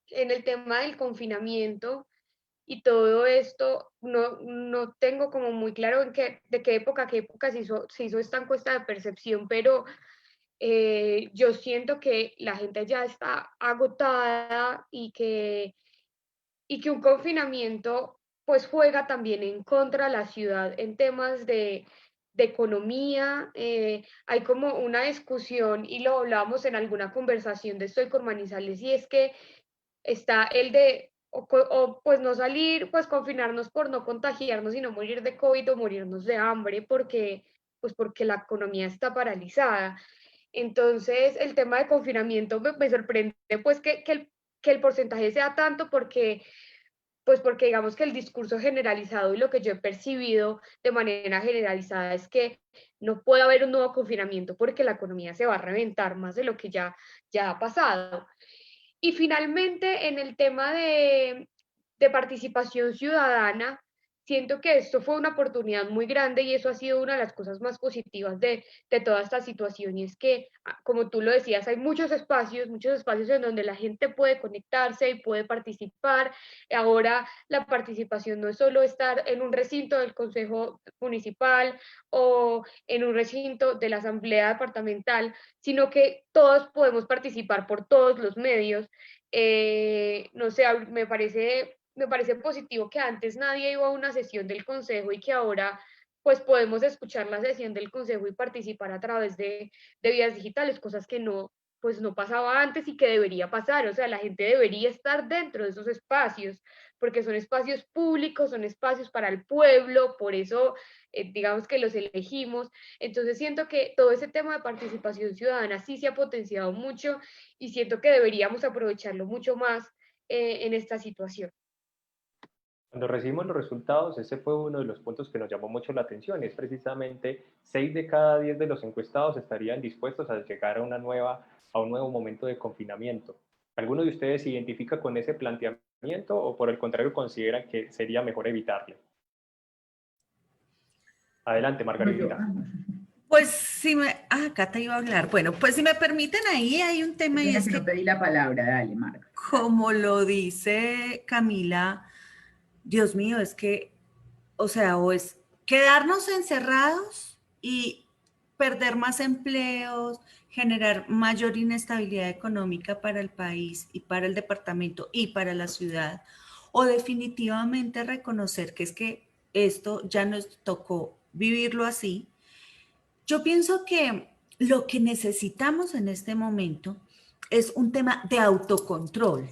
en el tema del confinamiento y todo esto, no tengo como muy claro de qué época a qué época se hizo esta encuesta de percepción, pero yo siento que la gente ya está agotada y que un confinamiento pues juega también en contra de la ciudad en temas de economía. Hay como una discusión y lo hablábamos en alguna conversación de Estoy con Manizales y es que está el de pues no salir, pues confinarnos por no contagiarnos y no morir de COVID o morirnos de hambre porque la economía está paralizada. Entonces, el tema de confinamiento me sorprende pues que el porcentaje sea tanto porque digamos que el discurso generalizado y lo que yo he percibido de manera generalizada es que no puede haber un nuevo confinamiento porque la economía se va a reventar más de lo que ya ha pasado. Y finalmente, en el tema de participación ciudadana, siento que esto fue una oportunidad muy grande y eso ha sido una de las cosas más positivas de toda esta situación. Y es que, como tú lo decías, hay muchos espacios en donde la gente puede conectarse y puede participar. Ahora la participación no es solo estar en un recinto del Consejo Municipal o en un recinto de la Asamblea Departamental, sino que todos podemos participar por todos los medios. No sé, me parece positivo que antes nadie iba a una sesión del Consejo y que ahora pues podemos escuchar la sesión del Consejo y participar a través de vías digitales, cosas que pues no pasaba antes y que debería pasar. O sea, la gente debería estar dentro de esos espacios, porque son espacios públicos, son espacios para el pueblo, por eso digamos que los elegimos. Entonces siento que todo ese tema de participación ciudadana sí se ha potenciado mucho y siento que deberíamos aprovecharlo mucho más en esta situación. Cuando recibimos los resultados, ese fue uno de los puntos que nos llamó mucho la atención, y es precisamente 6 de cada 10 de los encuestados estarían dispuestos a llegar a un nuevo momento de confinamiento. ¿Alguno de ustedes se identifica con ese planteamiento o por el contrario considera que sería mejor evitarlo? Adelante, No, yo. Margarita. Pues si me... Ah, acá te iba a hablar. Bueno, pues si me permiten, ahí hay un tema y Pena es que no que, pedí la palabra, dale, Marga. como lo dice Camila, Dios mío, es que, o sea, o es quedarnos encerrados y perder más empleos, generar mayor inestabilidad económica para el país y para el departamento y para la ciudad, o definitivamente reconocer que es que esto ya nos tocó vivirlo así. Yo pienso que lo que necesitamos en este momento es un tema de autocontrol,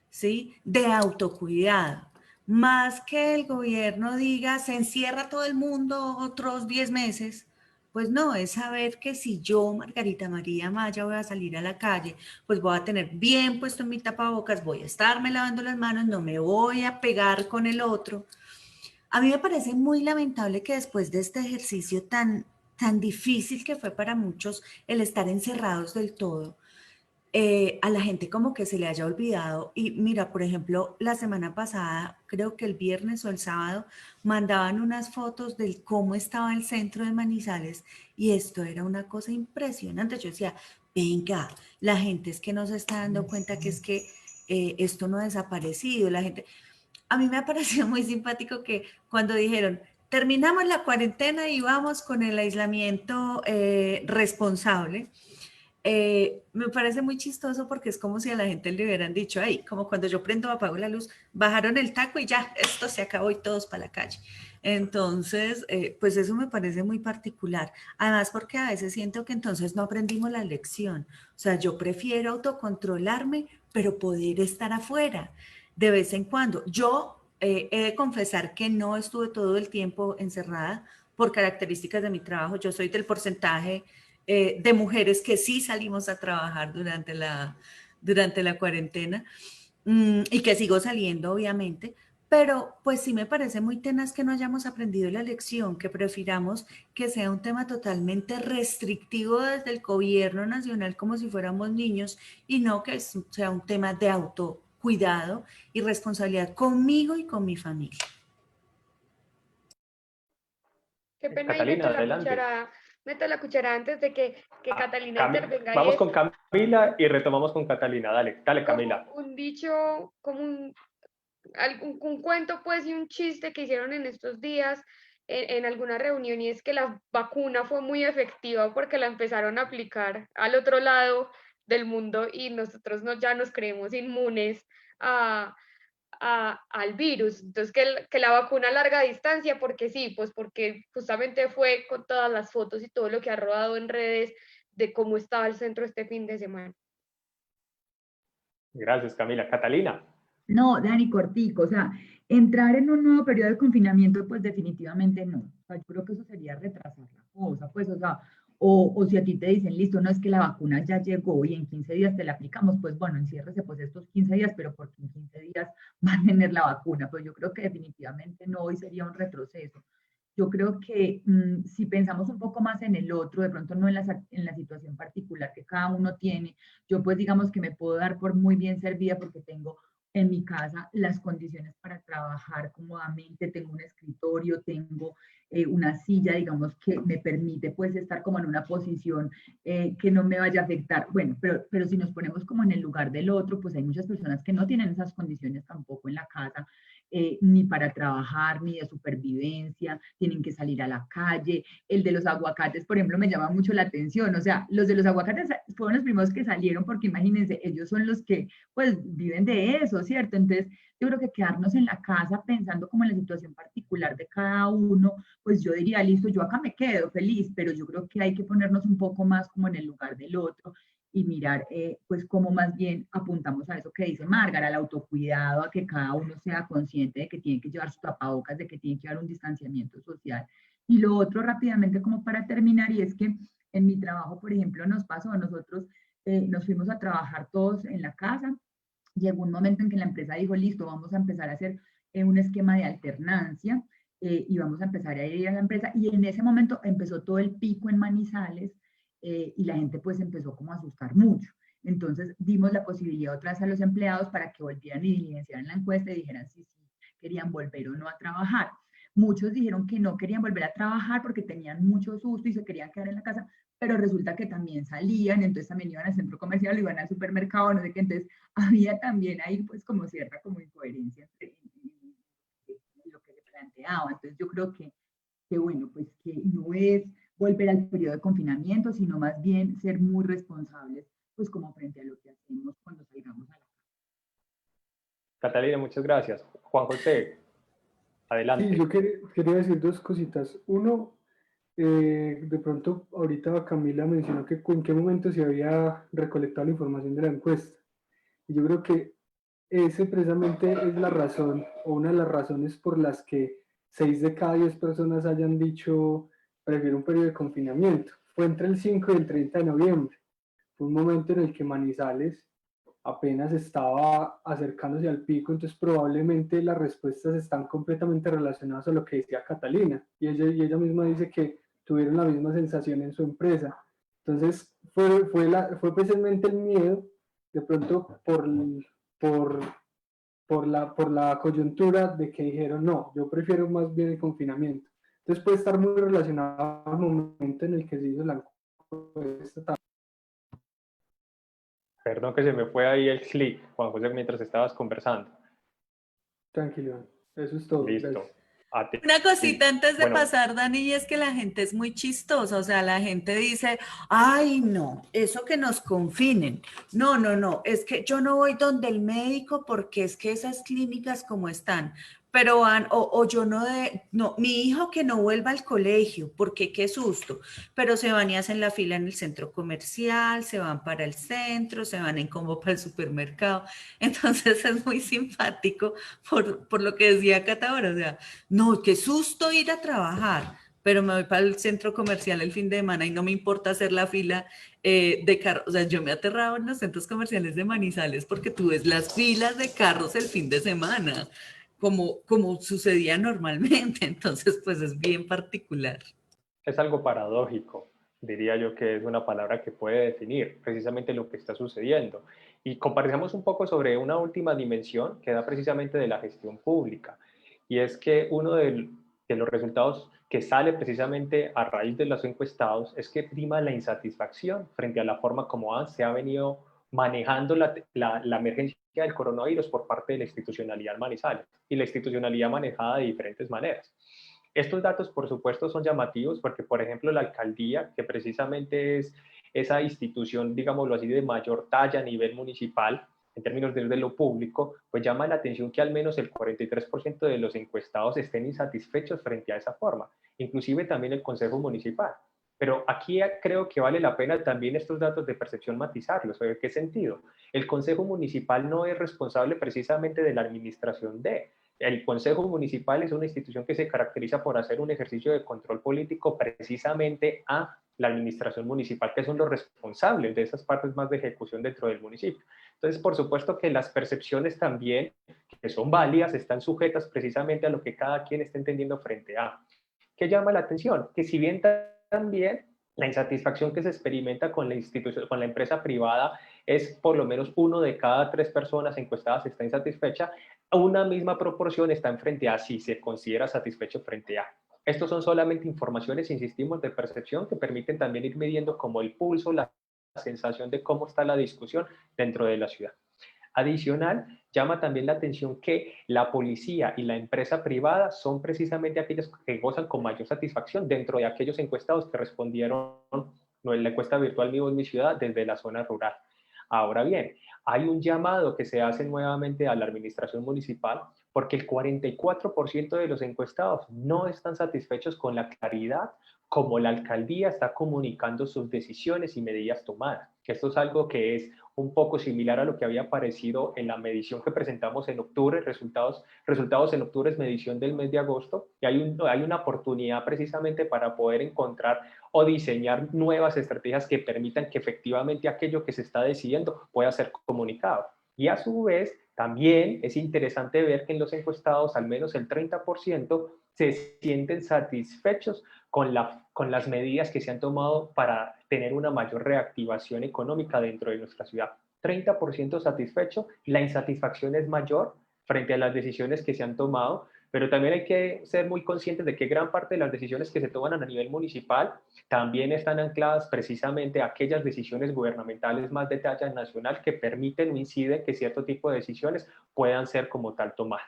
¿sí? De autocuidado. Más que el gobierno diga, se encierra todo el mundo otros 10 meses, pues no, es saber que si yo, Margarita María Maya, voy a salir a la calle, pues voy a tener bien puesto mi tapabocas, voy a estarme lavando las manos, no me voy a pegar con el otro. A mí me parece muy lamentable que después de este ejercicio tan difícil que fue para muchos el estar encerrados del todo, a la gente como que se le haya olvidado. Y mira, por ejemplo, la semana pasada, creo que el viernes o el sábado, mandaban unas fotos de cómo estaba el centro de Manizales y esto era una cosa impresionante. Yo decía, venga, la gente es que no se está dando cuenta que es que esto no ha desaparecido. La gente, a mí me ha parecido muy simpático que cuando dijeron, terminamos la cuarentena y vamos con el aislamiento responsable, me parece muy chistoso porque es como si a la gente le hubieran dicho, ay, como cuando yo prendo o apago la luz, bajaron el taco y ya, esto se acabó y todos para la calle. Entonces, pues eso me parece muy particular. Además, porque a veces siento que entonces no aprendimos la lección. O sea, yo prefiero autocontrolarme, pero poder estar afuera de vez en cuando. Yo he de confesar que no estuve todo el tiempo encerrada por características de mi trabajo. Yo soy del porcentaje de mujeres que sí salimos a trabajar durante la cuarentena y que sigo saliendo, obviamente, Pero pues sí me parece muy tenaz que no hayamos aprendido la lección, que prefiramos que sea un tema totalmente restrictivo desde el gobierno nacional como si fuéramos niños y no que sea un tema de autocuidado y responsabilidad conmigo y con mi familia. Qué pena y Catalina, adelante. meto la cucharada antes de que Catalina intervenga y Vamos es con Camila y retomamos con Catalina. Dale, dale como Camila. un dicho, como un cuento pues y un chiste que hicieron en estos días en alguna reunión y es que la vacuna fue muy efectiva porque la empezaron a aplicar al otro lado del mundo y nosotros no, ya nos creemos inmunes a, al virus. Entonces, que la vacuna a larga distancia, porque sí, pues porque justamente fue con todas las fotos y todo lo que ha rodado en redes de cómo estaba el centro este fin de semana. Gracias, Camila. Catalina. No, Dani, cortico, o sea, entrar en un nuevo periodo de confinamiento, pues definitivamente no. O sea, yo creo que eso sería retrasar la cosa, pues, o sea, o si a ti te dicen, listo, no es que la vacuna ya llegó y en 15 días te la aplicamos, pues bueno, enciérrese pues estos 15 días, pero porque en 15 días van a tener la vacuna, pues yo creo que definitivamente no y sería un retroceso. Yo creo que si pensamos un poco más en el otro, de pronto no en la situación particular que cada uno tiene, yo pues digamos que me puedo dar por muy bien servida porque tengo en mi casa las condiciones para trabajar cómodamente, tengo un escritorio, tengo una silla, digamos, que me permite pues estar como en una posición que no me vaya a afectar. Bueno, pero si nos ponemos como en el lugar del otro, pues hay muchas personas que no tienen esas condiciones tampoco en la casa, ni para trabajar, ni de supervivencia, tienen que salir a la calle. El de los aguacates, por ejemplo, me llama mucho la atención, o sea, los de los aguacates fueron los primeros que salieron porque imagínense, ellos son los que pues viven de eso, ¿cierto? Entonces, yo creo que quedarnos en la casa pensando como en la situación particular de cada uno, pues yo diría, listo, yo acá me quedo feliz, pero yo creo que hay que ponernos un poco más como en el lugar del otro y mirar pues cómo más bien apuntamos a eso que dice Márgara, al autocuidado, a que cada uno sea consciente de que tiene que llevar sus tapabocas, de que tiene que llevar un distanciamiento social. Y lo otro rápidamente como para terminar, y es que en mi trabajo, por ejemplo, nos pasó, nosotros nos fuimos a trabajar todos en la casa, llegó un momento en que la empresa dijo, listo, vamos a empezar a hacer un esquema de alternancia y vamos a empezar a ir a la empresa. Y en ese momento empezó todo el pico en Manizales y la gente pues empezó como a asustar mucho. Entonces dimos la posibilidad otra vez a los empleados para que volvieran y diligenciaran la encuesta y dijeran si querían volver o no a trabajar. Muchos dijeron que no querían volver a trabajar porque tenían mucho susto y se querían quedar en la casa, pero resulta que también salían, entonces también iban al centro comercial, iban al supermercado, no sé qué, entonces había también ahí pues como cierta como incoherencia entre lo que se planteaba. Entonces yo creo que bueno, pues que no es volver al periodo de confinamiento, sino más bien ser muy responsables, pues como frente a lo que hacemos cuando salgamos a la casa. Catalina, muchas gracias. Juan José, adelante. Sí, yo quería decir dos cositas. Uno, de pronto ahorita Camila mencionó que en qué momento se había recolectado la información de la encuesta. Y yo creo que ese precisamente es la razón o una de las razones por las que 6 de cada 10 personas hayan dicho prefiero un periodo de confinamiento. Fue entre el 5 y el 30 de noviembre. Fue un momento en el que Manizales apenas estaba acercándose al pico, entonces probablemente las respuestas están completamente relacionadas a lo que decía Catalina. Y ella misma dice que tuvieron la misma sensación en su empresa. Entonces fue precisamente el miedo, de pronto por la coyuntura de que dijeron, no, yo prefiero más bien el confinamiento. Entonces puede estar muy relacionado al momento en el que se hizo la encuesta. Perdón que se me fue ahí el clic, Juan José, mientras estabas conversando. Tranquilo, eso es todo. Listo. Gracias. Una cosita antes de Bueno, pasar, Dani, y es que la gente es muy chistosa, o sea, la gente dice, ay, no, eso que nos confinen, no, no, no, es que yo no voy donde el médico porque es que esas clínicas como están, pero van, o yo no, mi hijo que no vuelva al colegio, porque qué susto, pero se van y hacen la fila en el centro comercial, se van para el centro, se van en combo para el supermercado, entonces es muy simpático por lo que decía Cata ahora, o sea, no, qué susto ir a trabajar, pero me voy para el centro comercial el fin de semana y no me importa hacer la fila de carros. O sea, yo me aterraba en los centros comerciales de Manizales porque tú ves las filas de carros el fin de semana. como sucedía normalmente. Entonces, pues es bien particular. Es algo paradójico, diría yo que es una palabra que puede definir precisamente lo que está sucediendo. Y comparezcamos un poco sobre una última dimensión que da precisamente de la gestión pública, y es que uno de los resultados que sale precisamente a raíz de los encuestados es que prima la insatisfacción frente a la forma como se ha venido manejando la emergencia del coronavirus por parte de la institucionalidad Manizales, y la institucionalidad manejada de diferentes maneras. Estos datos, por supuesto, son llamativos porque, por ejemplo, la alcaldía, que precisamente es esa institución, digámoslo así, de mayor talla a nivel municipal, en términos de lo público, pues llama la atención que al menos el 43% de los encuestados estén insatisfechos frente a esa forma, inclusive también el Consejo Municipal. Pero aquí creo que vale la pena también estos datos de percepción matizarlos. ¿En qué sentido? El Consejo Municipal no es responsable precisamente de la administración el Consejo Municipal es una institución que se caracteriza por hacer un ejercicio de control político precisamente a la administración municipal, que son los responsables de esas partes más de ejecución dentro del municipio. Entonces, por supuesto que las percepciones también, que son válidas, están sujetas precisamente a lo que cada quien está entendiendo frente a. ¿Qué llama la atención? Que si bien también la insatisfacción que se experimenta con la institución, con la empresa privada, es por lo menos 1 de cada 3 personas encuestadas está insatisfecha, una misma proporción está en frente a si se considera satisfecho frente a. Estos son solamente informaciones, insistimos, de percepción que permiten también ir midiendo como el pulso, la sensación de cómo está la discusión dentro de la ciudad. Adicional, llama también la atención que la policía y la empresa privada son precisamente aquellas que gozan con mayor satisfacción dentro de aquellos encuestados que respondieron en la encuesta virtual Vivo en mi ciudad desde la zona rural. Ahora bien, hay un llamado que se hace nuevamente a la administración municipal porque el 44% de los encuestados no están satisfechos con la claridad como la alcaldía está comunicando sus decisiones y medidas tomadas. Esto es algo que es un poco similar a lo que había aparecido en la medición que presentamos en octubre, resultados en octubre es medición del mes de agosto, y hay una oportunidad precisamente para poder encontrar o diseñar nuevas estrategias que permitan que efectivamente aquello que se está decidiendo pueda ser comunicado. Y a su vez, también es interesante ver que en los encuestados al menos el 30% se sienten satisfechos con las medidas que se han tomado para tener una mayor reactivación económica dentro de nuestra ciudad. 30% satisfecho, la insatisfacción es mayor frente a las decisiones que se han tomado, pero también hay que ser muy conscientes de que gran parte de las decisiones que se toman a nivel municipal también están ancladas precisamente a aquellas decisiones gubernamentales más de talla nacional que permiten o inciden que cierto tipo de decisiones puedan ser como tal tomadas.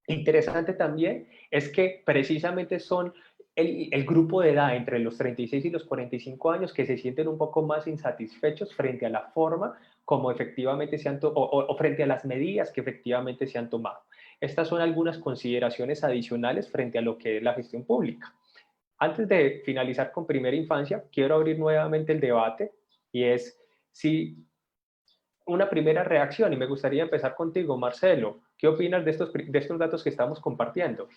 Interesante también es que precisamente son el grupo de edad entre los 36 y los 45 años que se sienten un poco más insatisfechos frente a la forma como efectivamente se han o frente a las medidas que efectivamente se han tomado. Estas son algunas consideraciones adicionales frente a lo que es la gestión pública. Antes de finalizar con primera infancia, quiero abrir nuevamente el debate y es si una primera reacción, y me gustaría empezar contigo, Marcelo. ¿Qué opinas de estos datos que estamos compartiendo?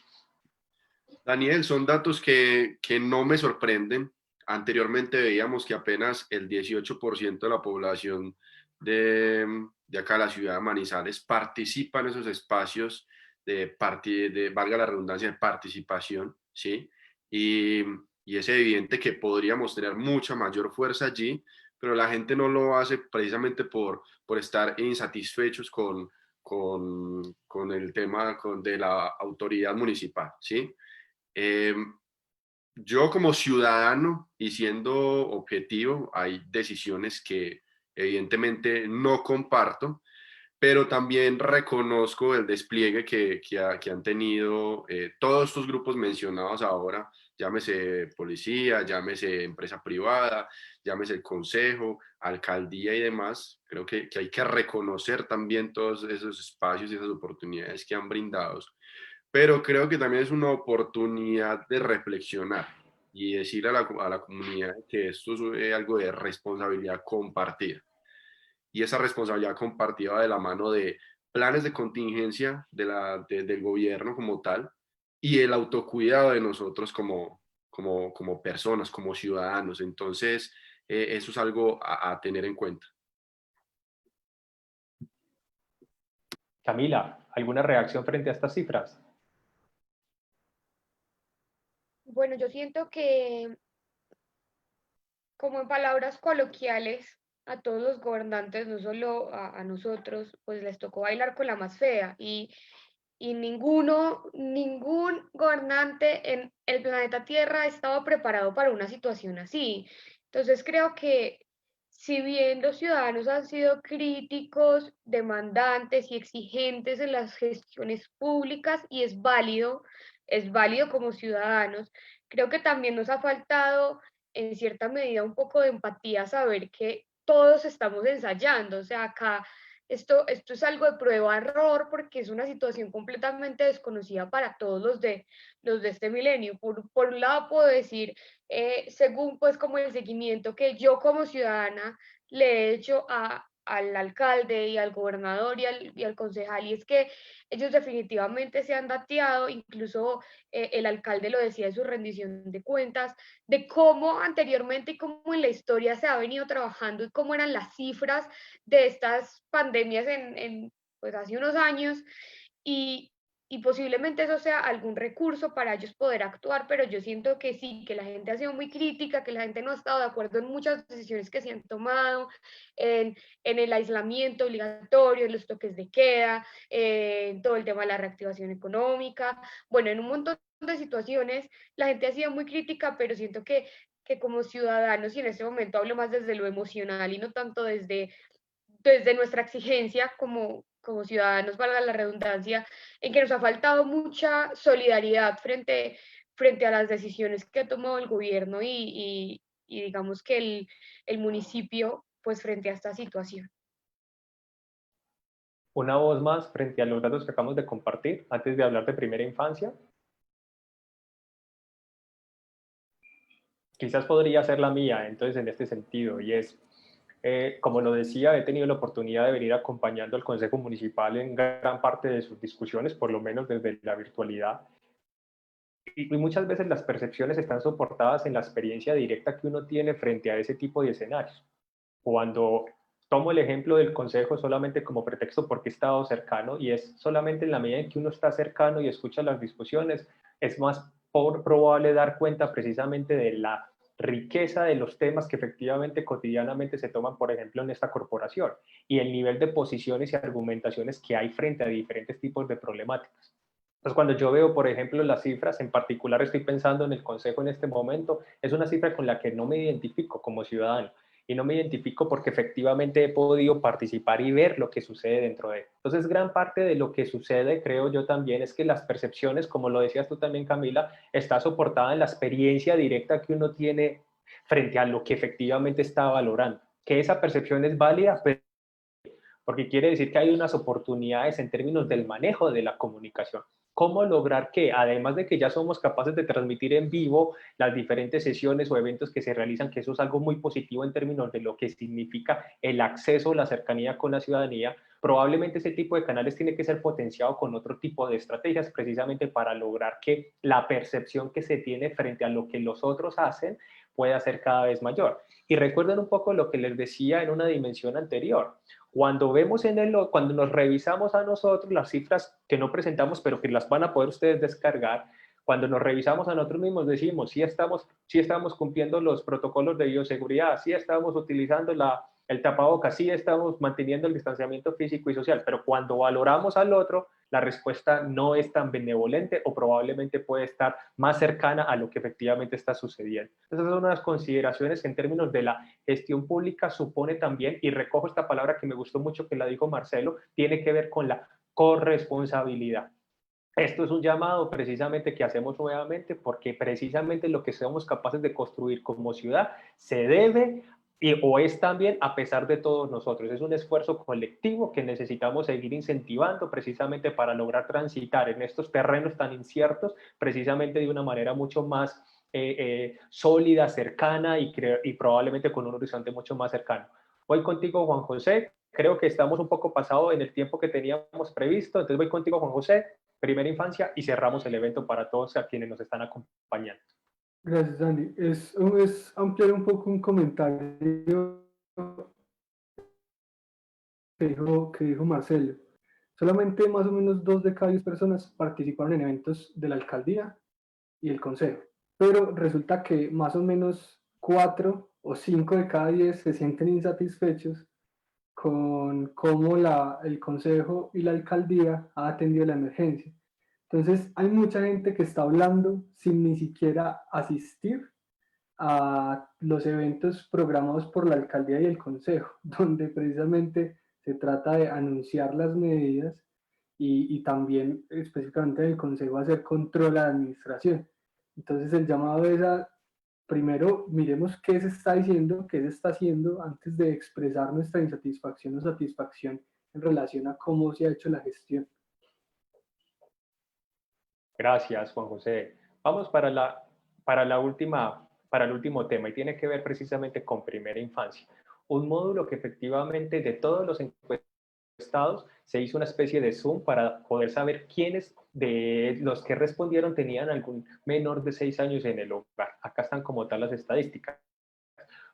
Daniel, son datos que no me sorprenden. Anteriormente veíamos que apenas el 18% de la población de acá, la ciudad de Manizales, participa en esos espacios valga la redundancia, de participación, ¿sí? Y es evidente que podríamos tener mucha mayor fuerza allí, pero la gente no lo hace precisamente por estar insatisfechos con el tema de la autoridad municipal, ¿sí? Yo como ciudadano y siendo objetivo, hay decisiones que evidentemente no comparto, pero también reconozco el despliegue que han tenido todos estos grupos mencionados ahora, llámese policía, llámese empresa privada, llámese el consejo, alcaldía y demás. Creo que hay que reconocer también todos esos espacios y esas oportunidades que han brindado, pero creo que también es una oportunidad de reflexionar y decir a la comunidad que esto es algo de responsabilidad compartida. Y esa responsabilidad compartida va de la mano de planes de contingencia del gobierno como tal y el autocuidado de nosotros como personas, como ciudadanos. Entonces, eso es algo a tener en cuenta. Camila, ¿Alguna reacción frente a estas cifras? Bueno, yo siento que, como en palabras coloquiales, a todos los gobernantes, no solo a nosotros, pues les tocó bailar con la más fea y ningún gobernante en el planeta Tierra estaba preparado para una situación así. Entonces creo que si bien los ciudadanos han sido críticos, demandantes y exigentes en las gestiones públicas, y es válido como ciudadanos, creo que también nos ha faltado en cierta medida un poco de empatía, saber que todos estamos ensayando, o sea, acá esto es algo de prueba-error porque es una situación completamente desconocida para todos los de este milenio. Por un lado puedo decir, según pues como el seguimiento que yo como ciudadana le he hecho al alcalde y al gobernador y al concejal, y es que ellos definitivamente se han dateado, incluso el alcalde lo decía en su rendición de cuentas, de cómo anteriormente y cómo en la historia se ha venido trabajando y cómo eran las cifras de estas pandemias pues hace unos años y, y posiblemente eso sea algún recurso para ellos poder actuar, pero yo siento que sí, que la gente ha sido muy crítica, que la gente no ha estado de acuerdo en muchas decisiones que se han tomado, en el aislamiento obligatorio, en los toques de queda, en todo el tema de la reactivación económica, bueno, en un montón de situaciones la gente ha sido muy crítica, pero siento que como ciudadanos, y en este momento hablo más desde lo emocional y no tanto desde nuestra exigencia como ciudadanos, valga la redundancia, en que nos ha faltado mucha solidaridad frente a las decisiones que ha tomado el gobierno y digamos que el municipio, pues frente a esta situación. Una voz más frente a los datos que acabamos de compartir, antes de hablar de primera infancia. Quizás podría ser la mía, entonces, en este sentido, y es, como lo decía, he tenido la oportunidad de venir acompañando al Consejo Municipal en gran parte de sus discusiones, por lo menos desde la virtualidad, y muchas veces las percepciones están soportadas en la experiencia directa que uno tiene frente a ese tipo de escenarios. Cuando tomo el ejemplo del consejo solamente como pretexto porque he estado cercano, y es solamente en la medida en que uno está cercano y escucha las discusiones, es más probable dar cuenta precisamente de la riqueza de los temas que efectivamente cotidianamente se toman, por ejemplo, en esta corporación, y el nivel de posiciones y argumentaciones que hay frente a diferentes tipos de problemáticas. Entonces, cuando yo veo, por ejemplo, las cifras, en particular estoy pensando en el Consejo en este momento, es una cifra con la que no me identifico como ciudadano, y no me identifico porque efectivamente he podido participar y ver lo que sucede dentro de él. Entonces, gran parte de lo que sucede, creo yo también, es que las percepciones, como lo decías tú también, Camila, está soportada en la experiencia directa que uno tiene frente a lo que efectivamente está valorando. Que esa percepción es válida, pero porque quiere decir que hay unas oportunidades en términos del manejo de la comunicación. ¿Cómo lograr que, además de que ya somos capaces de transmitir en vivo las diferentes sesiones o eventos que se realizan, que eso es algo muy positivo en términos de lo que significa el acceso, la cercanía con la ciudadanía, probablemente ese tipo de canales tiene que ser potenciado con otro tipo de estrategias precisamente para lograr que la percepción que se tiene frente a lo que los otros hacen pueda ser cada vez mayor. Y recuerden un poco lo que les decía en una dimensión anterior. Cuando vemos cuando nos revisamos a nosotros las cifras que no presentamos, pero que las van a poder ustedes descargar, cuando nos revisamos a nosotros mismos decimos, sí estamos cumpliendo los protocolos de bioseguridad, sí estamos utilizando el tapabocas, sí estamos manteniendo el distanciamiento físico y social, pero cuando valoramos al otro, la respuesta no es tan benevolente o probablemente puede estar más cercana a lo que efectivamente está sucediendo. Esas son unas consideraciones que en términos de la gestión pública supone también, y recojo esta palabra que me gustó mucho que la dijo Marcelo, tiene que ver con la corresponsabilidad. Esto es un llamado precisamente que hacemos nuevamente porque precisamente lo que somos capaces de construir como ciudad se debe o es también a pesar de todos nosotros. Es un esfuerzo colectivo que necesitamos seguir incentivando precisamente para lograr transitar en estos terrenos tan inciertos precisamente de una manera mucho más sólida, cercana y probablemente con un horizonte mucho más cercano. Voy contigo, Juan José. Creo que estamos un poco pasados en el tiempo que teníamos previsto, entonces voy contigo, Juan José, primera infancia, y cerramos el evento para todos a quienes nos están acompañando. Gracias, Andy. Es ampliar un poco un comentario que dijo Marcelo solamente más o menos 2 de cada 10 personas participaron en eventos de la alcaldía y el consejo, pero resulta que más o menos 4 o 5 de cada 10 se sienten insatisfechos con cómo el consejo y la alcaldía ha atendido la emergencia. Entonces, hay mucha gente que está hablando sin ni siquiera asistir a los eventos programados por la alcaldía y el consejo, donde precisamente se trata de anunciar las medidas y también específicamente en el consejo hacer control a la administración. Entonces, el llamado es a, primero, miremos qué se está diciendo, qué se está haciendo antes de expresar nuestra insatisfacción o satisfacción en relación a cómo se ha hecho la gestión. Gracias, Juan José. Vamos para el último tema y tiene que ver precisamente con primera infancia. Un módulo que efectivamente de todos los encuestados se hizo una especie de Zoom para poder saber quiénes de los que respondieron tenían algún menor de 6 años en el hogar. Acá están como tal las estadísticas.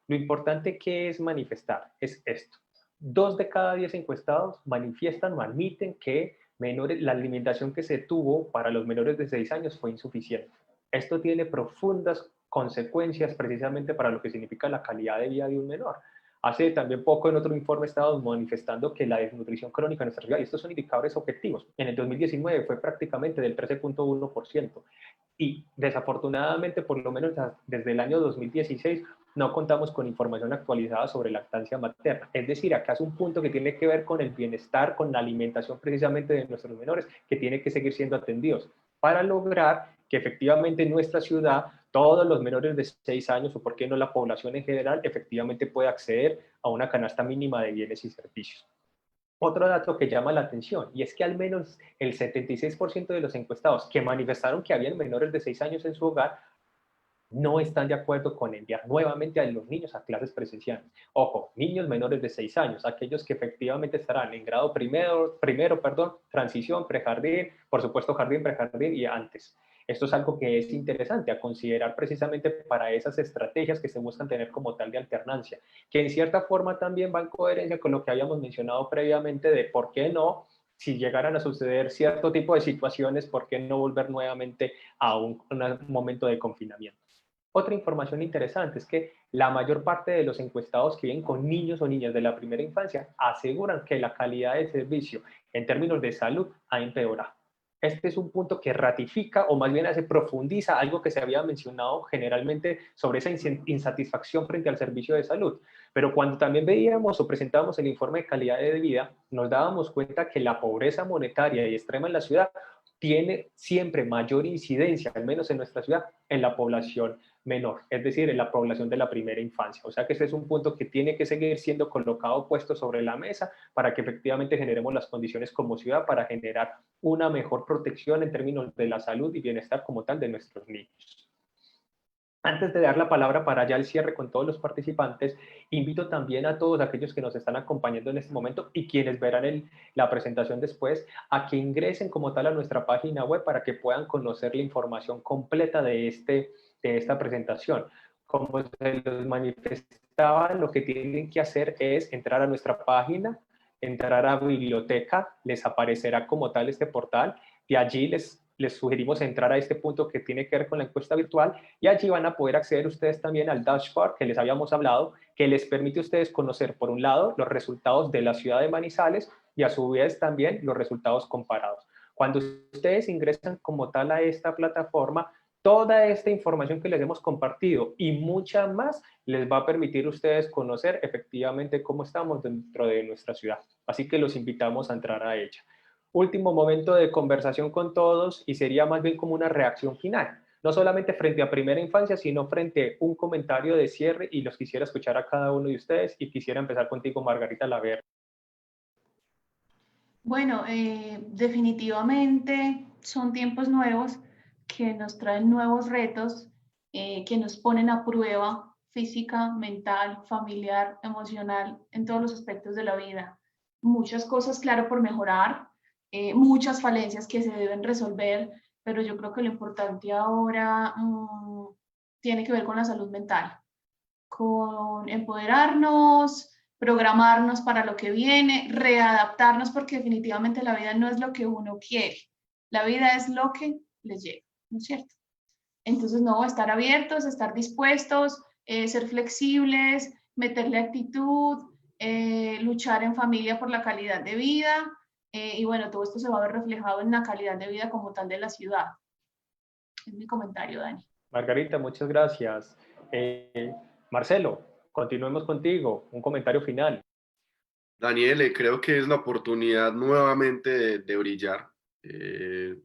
Lo importante que es manifestar es esto. 2 de cada 10 encuestados manifiestan o admiten que la alimentación que se tuvo para los menores de 6 años fue insuficiente. Esto tiene profundas consecuencias precisamente para lo que significa la calidad de vida de un menor. Hace también poco en otro informe estábamos manifestando que la desnutrición crónica en nuestra ciudad, y estos son indicadores objetivos, en el 2019 fue prácticamente del 13.1%. Y desafortunadamente, por lo menos desde el año 2016, no contamos con información actualizada sobre lactancia materna. Es decir, acá es un punto que tiene que ver con el bienestar, con la alimentación precisamente de nuestros menores, que tiene que seguir siendo atendidos para lograr que efectivamente en nuestra ciudad todos los menores de 6 años, o por qué no la población en general, efectivamente pueda acceder a una canasta mínima de bienes y servicios. Otro dato que llama la atención, y es que al menos el 76% de los encuestados que manifestaron que habían menores de 6 años en su hogar no están de acuerdo con enviar nuevamente a los niños a clases presenciales. Ojo, niños menores de 6 años, aquellos que efectivamente estarán en grado primero, transición, prejardín, por supuesto jardín, prejardín y antes. Esto es algo que es interesante a considerar precisamente para esas estrategias que se buscan tener como tal de alternancia, que en cierta forma también va en coherencia con lo que habíamos mencionado previamente de por qué no, si llegaran a suceder cierto tipo de situaciones, por qué no volver nuevamente a un momento de confinamiento. Otra información interesante es que la mayor parte de los encuestados que viven con niños o niñas de la primera infancia aseguran que la calidad del servicio en términos de salud ha empeorado. Este es un punto que ratifica o más bien profundiza algo que se había mencionado generalmente sobre esa insatisfacción frente al servicio de salud. Pero cuando también veíamos o presentábamos el informe de calidad de vida, nos dábamos cuenta que la pobreza monetaria y extrema en la ciudad tiene siempre mayor incidencia, al menos en nuestra ciudad, en la población menor, es decir, en la población de la primera infancia. O sea que ese es un punto que tiene que seguir siendo colocado, puesto sobre la mesa, para que efectivamente generemos las condiciones como ciudad para generar una mejor protección en términos de la salud y bienestar como tal de nuestros niños. Antes de dar la palabra para ya el cierre con todos los participantes, invito también a todos aquellos que nos están acompañando en este momento y quienes verán la presentación después, a que ingresen como tal a nuestra página web para que puedan conocer la información completa de esta presentación. Como se los manifestaba, lo que tienen que hacer es entrar a nuestra página, entrar a biblioteca, les aparecerá como tal este portal, y allí les sugerimos entrar a este punto que tiene que ver con la encuesta virtual, y allí van a poder acceder ustedes también al dashboard que les habíamos hablado, que les permite a ustedes conocer, por un lado, los resultados de la ciudad de Manizales y a su vez también los resultados comparados. Cuando ustedes ingresan como tal a esta plataforma, toda esta información que les hemos compartido y mucha más les va a permitir a ustedes conocer efectivamente cómo estamos dentro de nuestra ciudad. Así que los invitamos a entrar a ella. Último momento de conversación con todos y sería más bien como una reacción final, no solamente frente a primera infancia, sino frente a un comentario de cierre, y los quisiera escuchar a cada uno de ustedes, y quisiera empezar contigo, Margarita Laver. Bueno, definitivamente son tiempos nuevos que nos traen nuevos retos, que nos ponen a prueba física, mental, familiar, emocional, en todos los aspectos de la vida. Muchas cosas, claro, por mejorar, muchas falencias que se deben resolver, pero yo creo que lo importante ahora tiene que ver con la salud mental, con empoderarnos, programarnos para lo que viene, readaptarnos, porque definitivamente la vida no es lo que uno quiere, la vida es lo que le llega, ¿no es cierto? Entonces, no, estar abiertos, estar dispuestos, ser flexibles, meterle actitud, luchar en familia por la calidad de vida, y bueno, todo esto se va a ver reflejado en la calidad de vida como tal de la ciudad. Es mi comentario, Dani. Margarita, muchas gracias. Marcelo, continuemos contigo. Un comentario final. Daniel, creo que es la oportunidad nuevamente de brillar.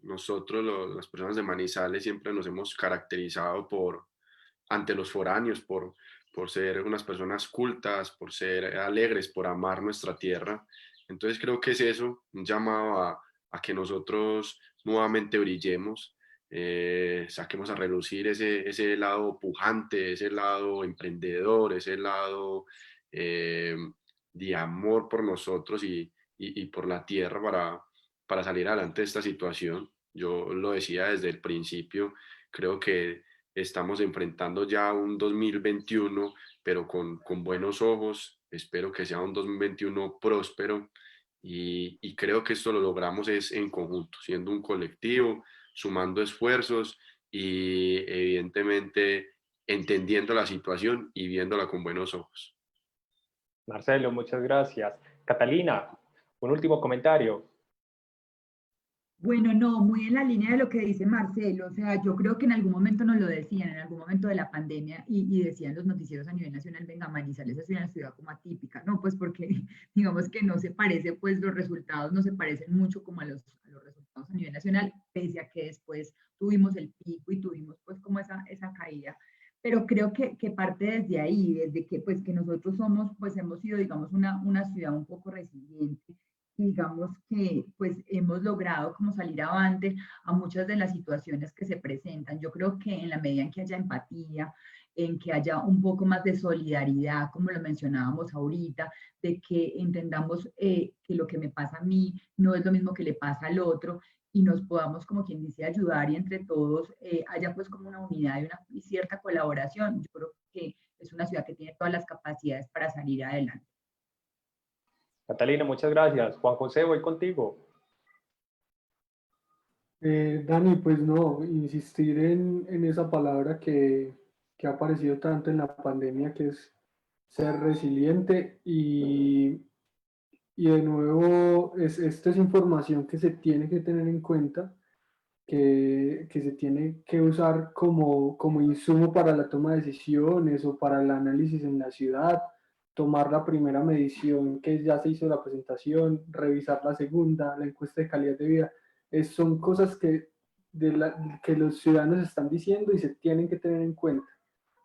Nosotros, las personas de Manizales, siempre nos hemos caracterizado ante los foráneos, por ser unas personas cultas, por ser alegres, por amar nuestra tierra. Entonces creo que es eso, un llamado a que nosotros nuevamente brillemos, saquemos a relucir ese lado pujante, ese lado emprendedor, ese lado de amor por nosotros y por la tierra para salir adelante de esta situación. Yo lo decía desde el principio, creo que estamos enfrentando ya un 2021, pero con buenos ojos. Espero que sea un 2021 próspero y creo que esto lo logramos es en conjunto, siendo un colectivo, sumando esfuerzos y evidentemente entendiendo la situación y viéndola con buenos ojos. Marcelo, muchas gracias. Catalina, un último comentario. Bueno, no, muy en la línea de lo que dice Marcelo, o sea, yo creo que en algún momento nos lo decían, en algún momento de la pandemia, y decían los noticieros a nivel nacional, venga, Manizales es una ciudad como atípica, no, pues porque digamos que no se parece, pues los resultados no se parecen mucho como a los resultados a nivel nacional, pese a que después tuvimos el pico y tuvimos pues como esa caída, pero creo que parte desde ahí, desde que pues que nosotros somos, pues hemos sido, digamos, una ciudad un poco resiliente, digamos que pues hemos logrado como salir avante a muchas de las situaciones que se presentan. Yo creo que en la medida en que haya empatía, en que haya un poco más de solidaridad, como lo mencionábamos ahorita, de que entendamos que lo que me pasa a mí no es lo mismo que le pasa al otro y nos podamos, como quien dice, ayudar y entre todos haya pues como una unidad y cierta colaboración. Yo creo que es una ciudad que tiene todas las capacidades para salir adelante. Catalina, muchas gracias. Juan José, voy contigo. Dani, pues no, insistir en esa palabra que ha aparecido tanto en la pandemia, que es ser resiliente y de nuevo, esta es información que se tiene que tener en cuenta, que se tiene que usar como insumo para la toma de decisiones o para el análisis en la ciudad, tomar la primera medición que ya se hizo la presentación, revisar la segunda, la encuesta de calidad de vida. Son cosas que los ciudadanos están diciendo y se tienen que tener en cuenta.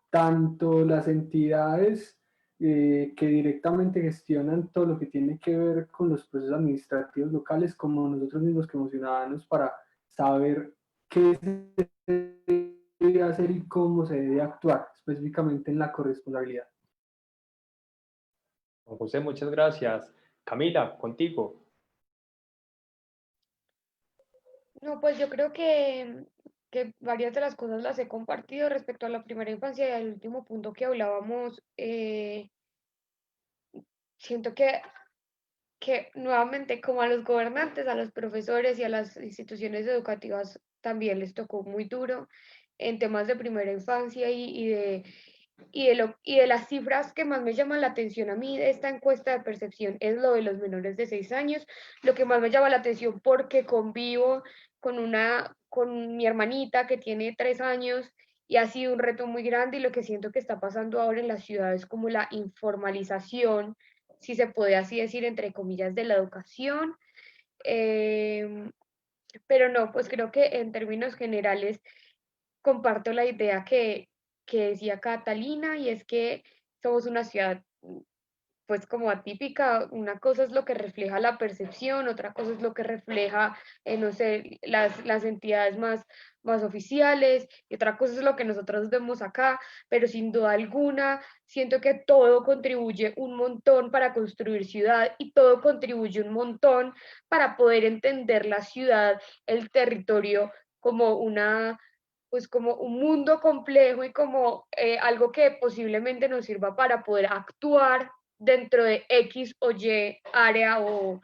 Tanto las entidades que directamente gestionan todo lo que tiene que ver con los procesos administrativos locales, como nosotros mismos como ciudadanos, para saber qué se debe hacer y cómo se debe actuar, específicamente en la corresponsabilidad. Juan José, muchas gracias. Camila, contigo. No, pues yo creo que varias de las cosas las he compartido respecto a la primera infancia y al último punto que hablábamos. Siento que nuevamente, como a los gobernantes, a los profesores y a las instituciones educativas también les tocó muy duro en temas de primera infancia y de las cifras que más me llaman la atención a mí de esta encuesta de percepción es lo de los menores de 6 años, lo que más me llama la atención porque convivo con mi hermanita que tiene 3 años y ha sido un reto muy grande y lo que siento que está pasando ahora en la ciudad es como la informalización, si se puede así decir, entre comillas, de la educación. Pero no, pues creo que en términos generales comparto la idea que decía Catalina y es que somos una ciudad pues como atípica, una cosa es lo que refleja la percepción, otra cosa es lo que refleja, no sé, las entidades más oficiales, y otra cosa es lo que nosotros vemos acá, pero sin duda alguna siento que todo contribuye un montón para construir ciudad y todo contribuye un montón para poder entender la ciudad, el territorio como pues como un mundo complejo y como algo que posiblemente nos sirva para poder actuar dentro de X o Y área o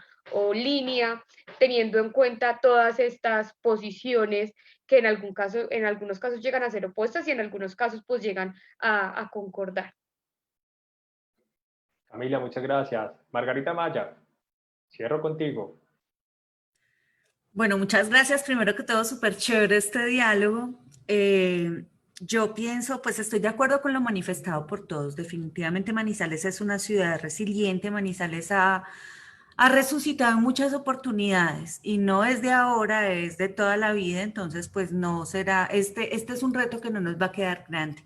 línea, teniendo en cuenta todas estas posiciones que en algunos casos llegan a ser opuestas y en algunos casos pues llegan a concordar. Camila, muchas gracias. Margarita Maya, cierro contigo. Bueno, muchas gracias. Primero que todo, súper chévere este diálogo. Yo pienso, pues estoy de acuerdo con lo manifestado por todos. Definitivamente Manizales es una ciudad resiliente. Manizales ha resucitado muchas oportunidades y no es de ahora, es de toda la vida. Entonces, pues no será, este es un reto que no nos va a quedar grande.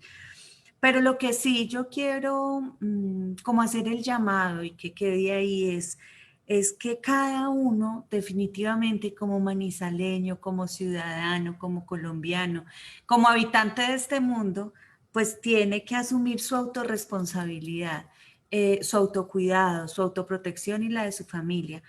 Pero lo que sí yo quiero como hacer el llamado y que quede ahí es que cada uno definitivamente como manizaleño, como ciudadano, como colombiano, como habitante de este mundo, pues tiene que asumir su autorresponsabilidad, su autocuidado, su autoprotección y la de su familia.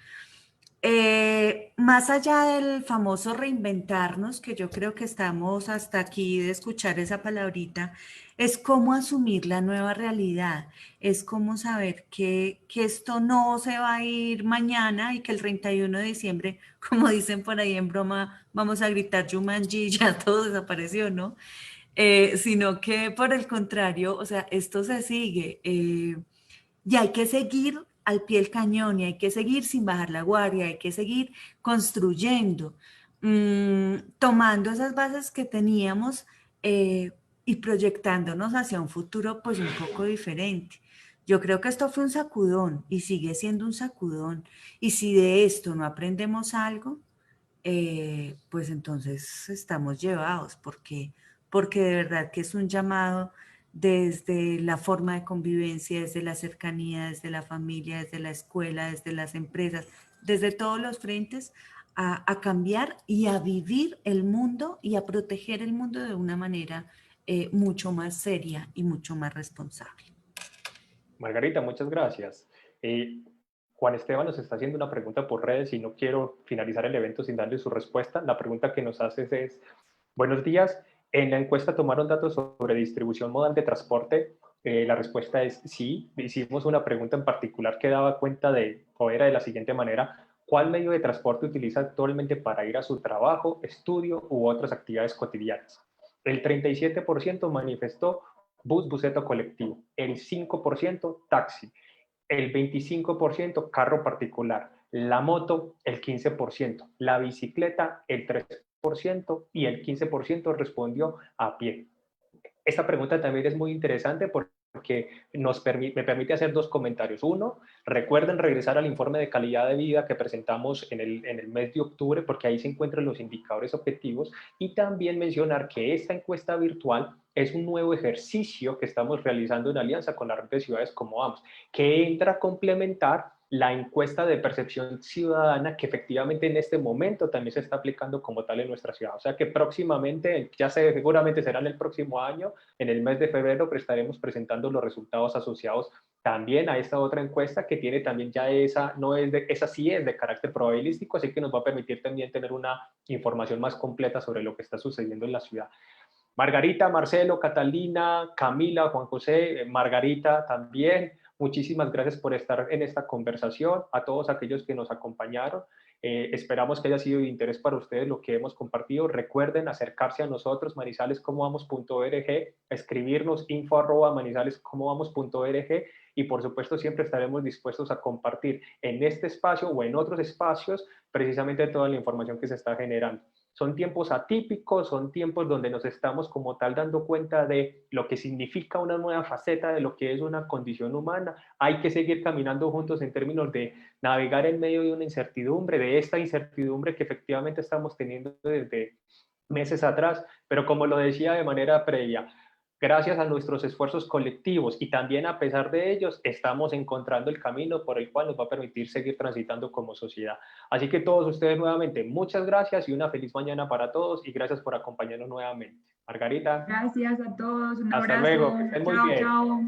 Más allá del famoso reinventarnos, que yo creo que estamos hasta aquí de escuchar esa palabrita, es cómo asumir la nueva realidad, es cómo saber que esto no se va a ir mañana y que el 31 de diciembre, como dicen por ahí en broma, vamos a gritar Jumanji, ya todo desapareció, ¿no? Sino que por el contrario, o sea, esto se sigue. Y hay que seguir al pie del cañón y hay que seguir sin bajar la guardia, hay que seguir construyendo, tomando esas bases que teníamos y proyectándonos hacia un futuro pues un poco diferente. Yo creo que esto fue un sacudón y sigue siendo un sacudón. Y si de esto no aprendemos algo, pues entonces estamos llevados, porque de verdad que es un llamado desde la forma de convivencia, desde la cercanía, desde la familia, desde la escuela, desde las empresas, desde todos los frentes, a cambiar y a vivir el mundo y a proteger el mundo de una manera mucho más seria y mucho más responsable. Margarita, muchas gracias. Juan Esteban nos está haciendo una pregunta por redes y no quiero finalizar el evento sin darle su respuesta. La pregunta que nos haces es, buenos días, en la encuesta tomaron datos sobre distribución modal de transporte. La respuesta es sí. Hicimos una pregunta en particular que daba cuenta de, o era de la siguiente manera, ¿cuál medio de transporte utiliza actualmente para ir a su trabajo, estudio u otras actividades cotidianas? El 37% manifestó bus, buseta o colectivo, el 5% taxi, el 25% carro particular, la moto el 15%, la bicicleta el 3% y el 15% respondió a pie. Esta pregunta también es muy interesante porque me permite hacer dos comentarios. Uno, recuerden regresar al informe de calidad de vida que presentamos en el mes de octubre, porque ahí se encuentran los indicadores objetivos, y también mencionar que esta encuesta virtual es un nuevo ejercicio que estamos realizando en alianza con la red de ciudades como vamos, que entra a complementar la encuesta de percepción ciudadana que efectivamente en este momento también se está aplicando como tal en nuestra ciudad. O sea que próximamente, seguramente será en el próximo año, en el mes de febrero, estaremos presentando los resultados asociados también a esta otra encuesta que tiene también ya esa, no es de, esa sí es de carácter probabilístico, así que nos va a permitir también tener una información más completa sobre lo que está sucediendo en la ciudad. Margarita, Marcelo, Catalina, Camila, Juan José, Margarita también, muchísimas gracias por estar en esta conversación, a todos aquellos que nos acompañaron. Esperamos que haya sido de interés para ustedes lo que hemos compartido. Recuerden acercarse a nosotros, manizalescomovamos.org, escribirnos info@manizalescomovamos.org y por supuesto siempre estaremos dispuestos a compartir en este espacio o en otros espacios precisamente toda la información que se está generando. Son tiempos atípicos, son tiempos donde nos estamos como tal dando cuenta de lo que significa una nueva faceta de lo que es una condición humana. Hay que seguir caminando juntos en términos de navegar en medio de una incertidumbre, de esta incertidumbre que efectivamente estamos teniendo desde meses atrás, pero como lo decía de manera previa, gracias a nuestros esfuerzos colectivos y también a pesar de ellos, estamos encontrando el camino por el cual nos va a permitir seguir transitando como sociedad. Así que todos ustedes nuevamente, muchas gracias y una feliz mañana para todos y gracias por acompañarnos nuevamente. Margarita. Gracias a todos, un Hasta abrazo. luego, que estén muy Chao, bien. chao.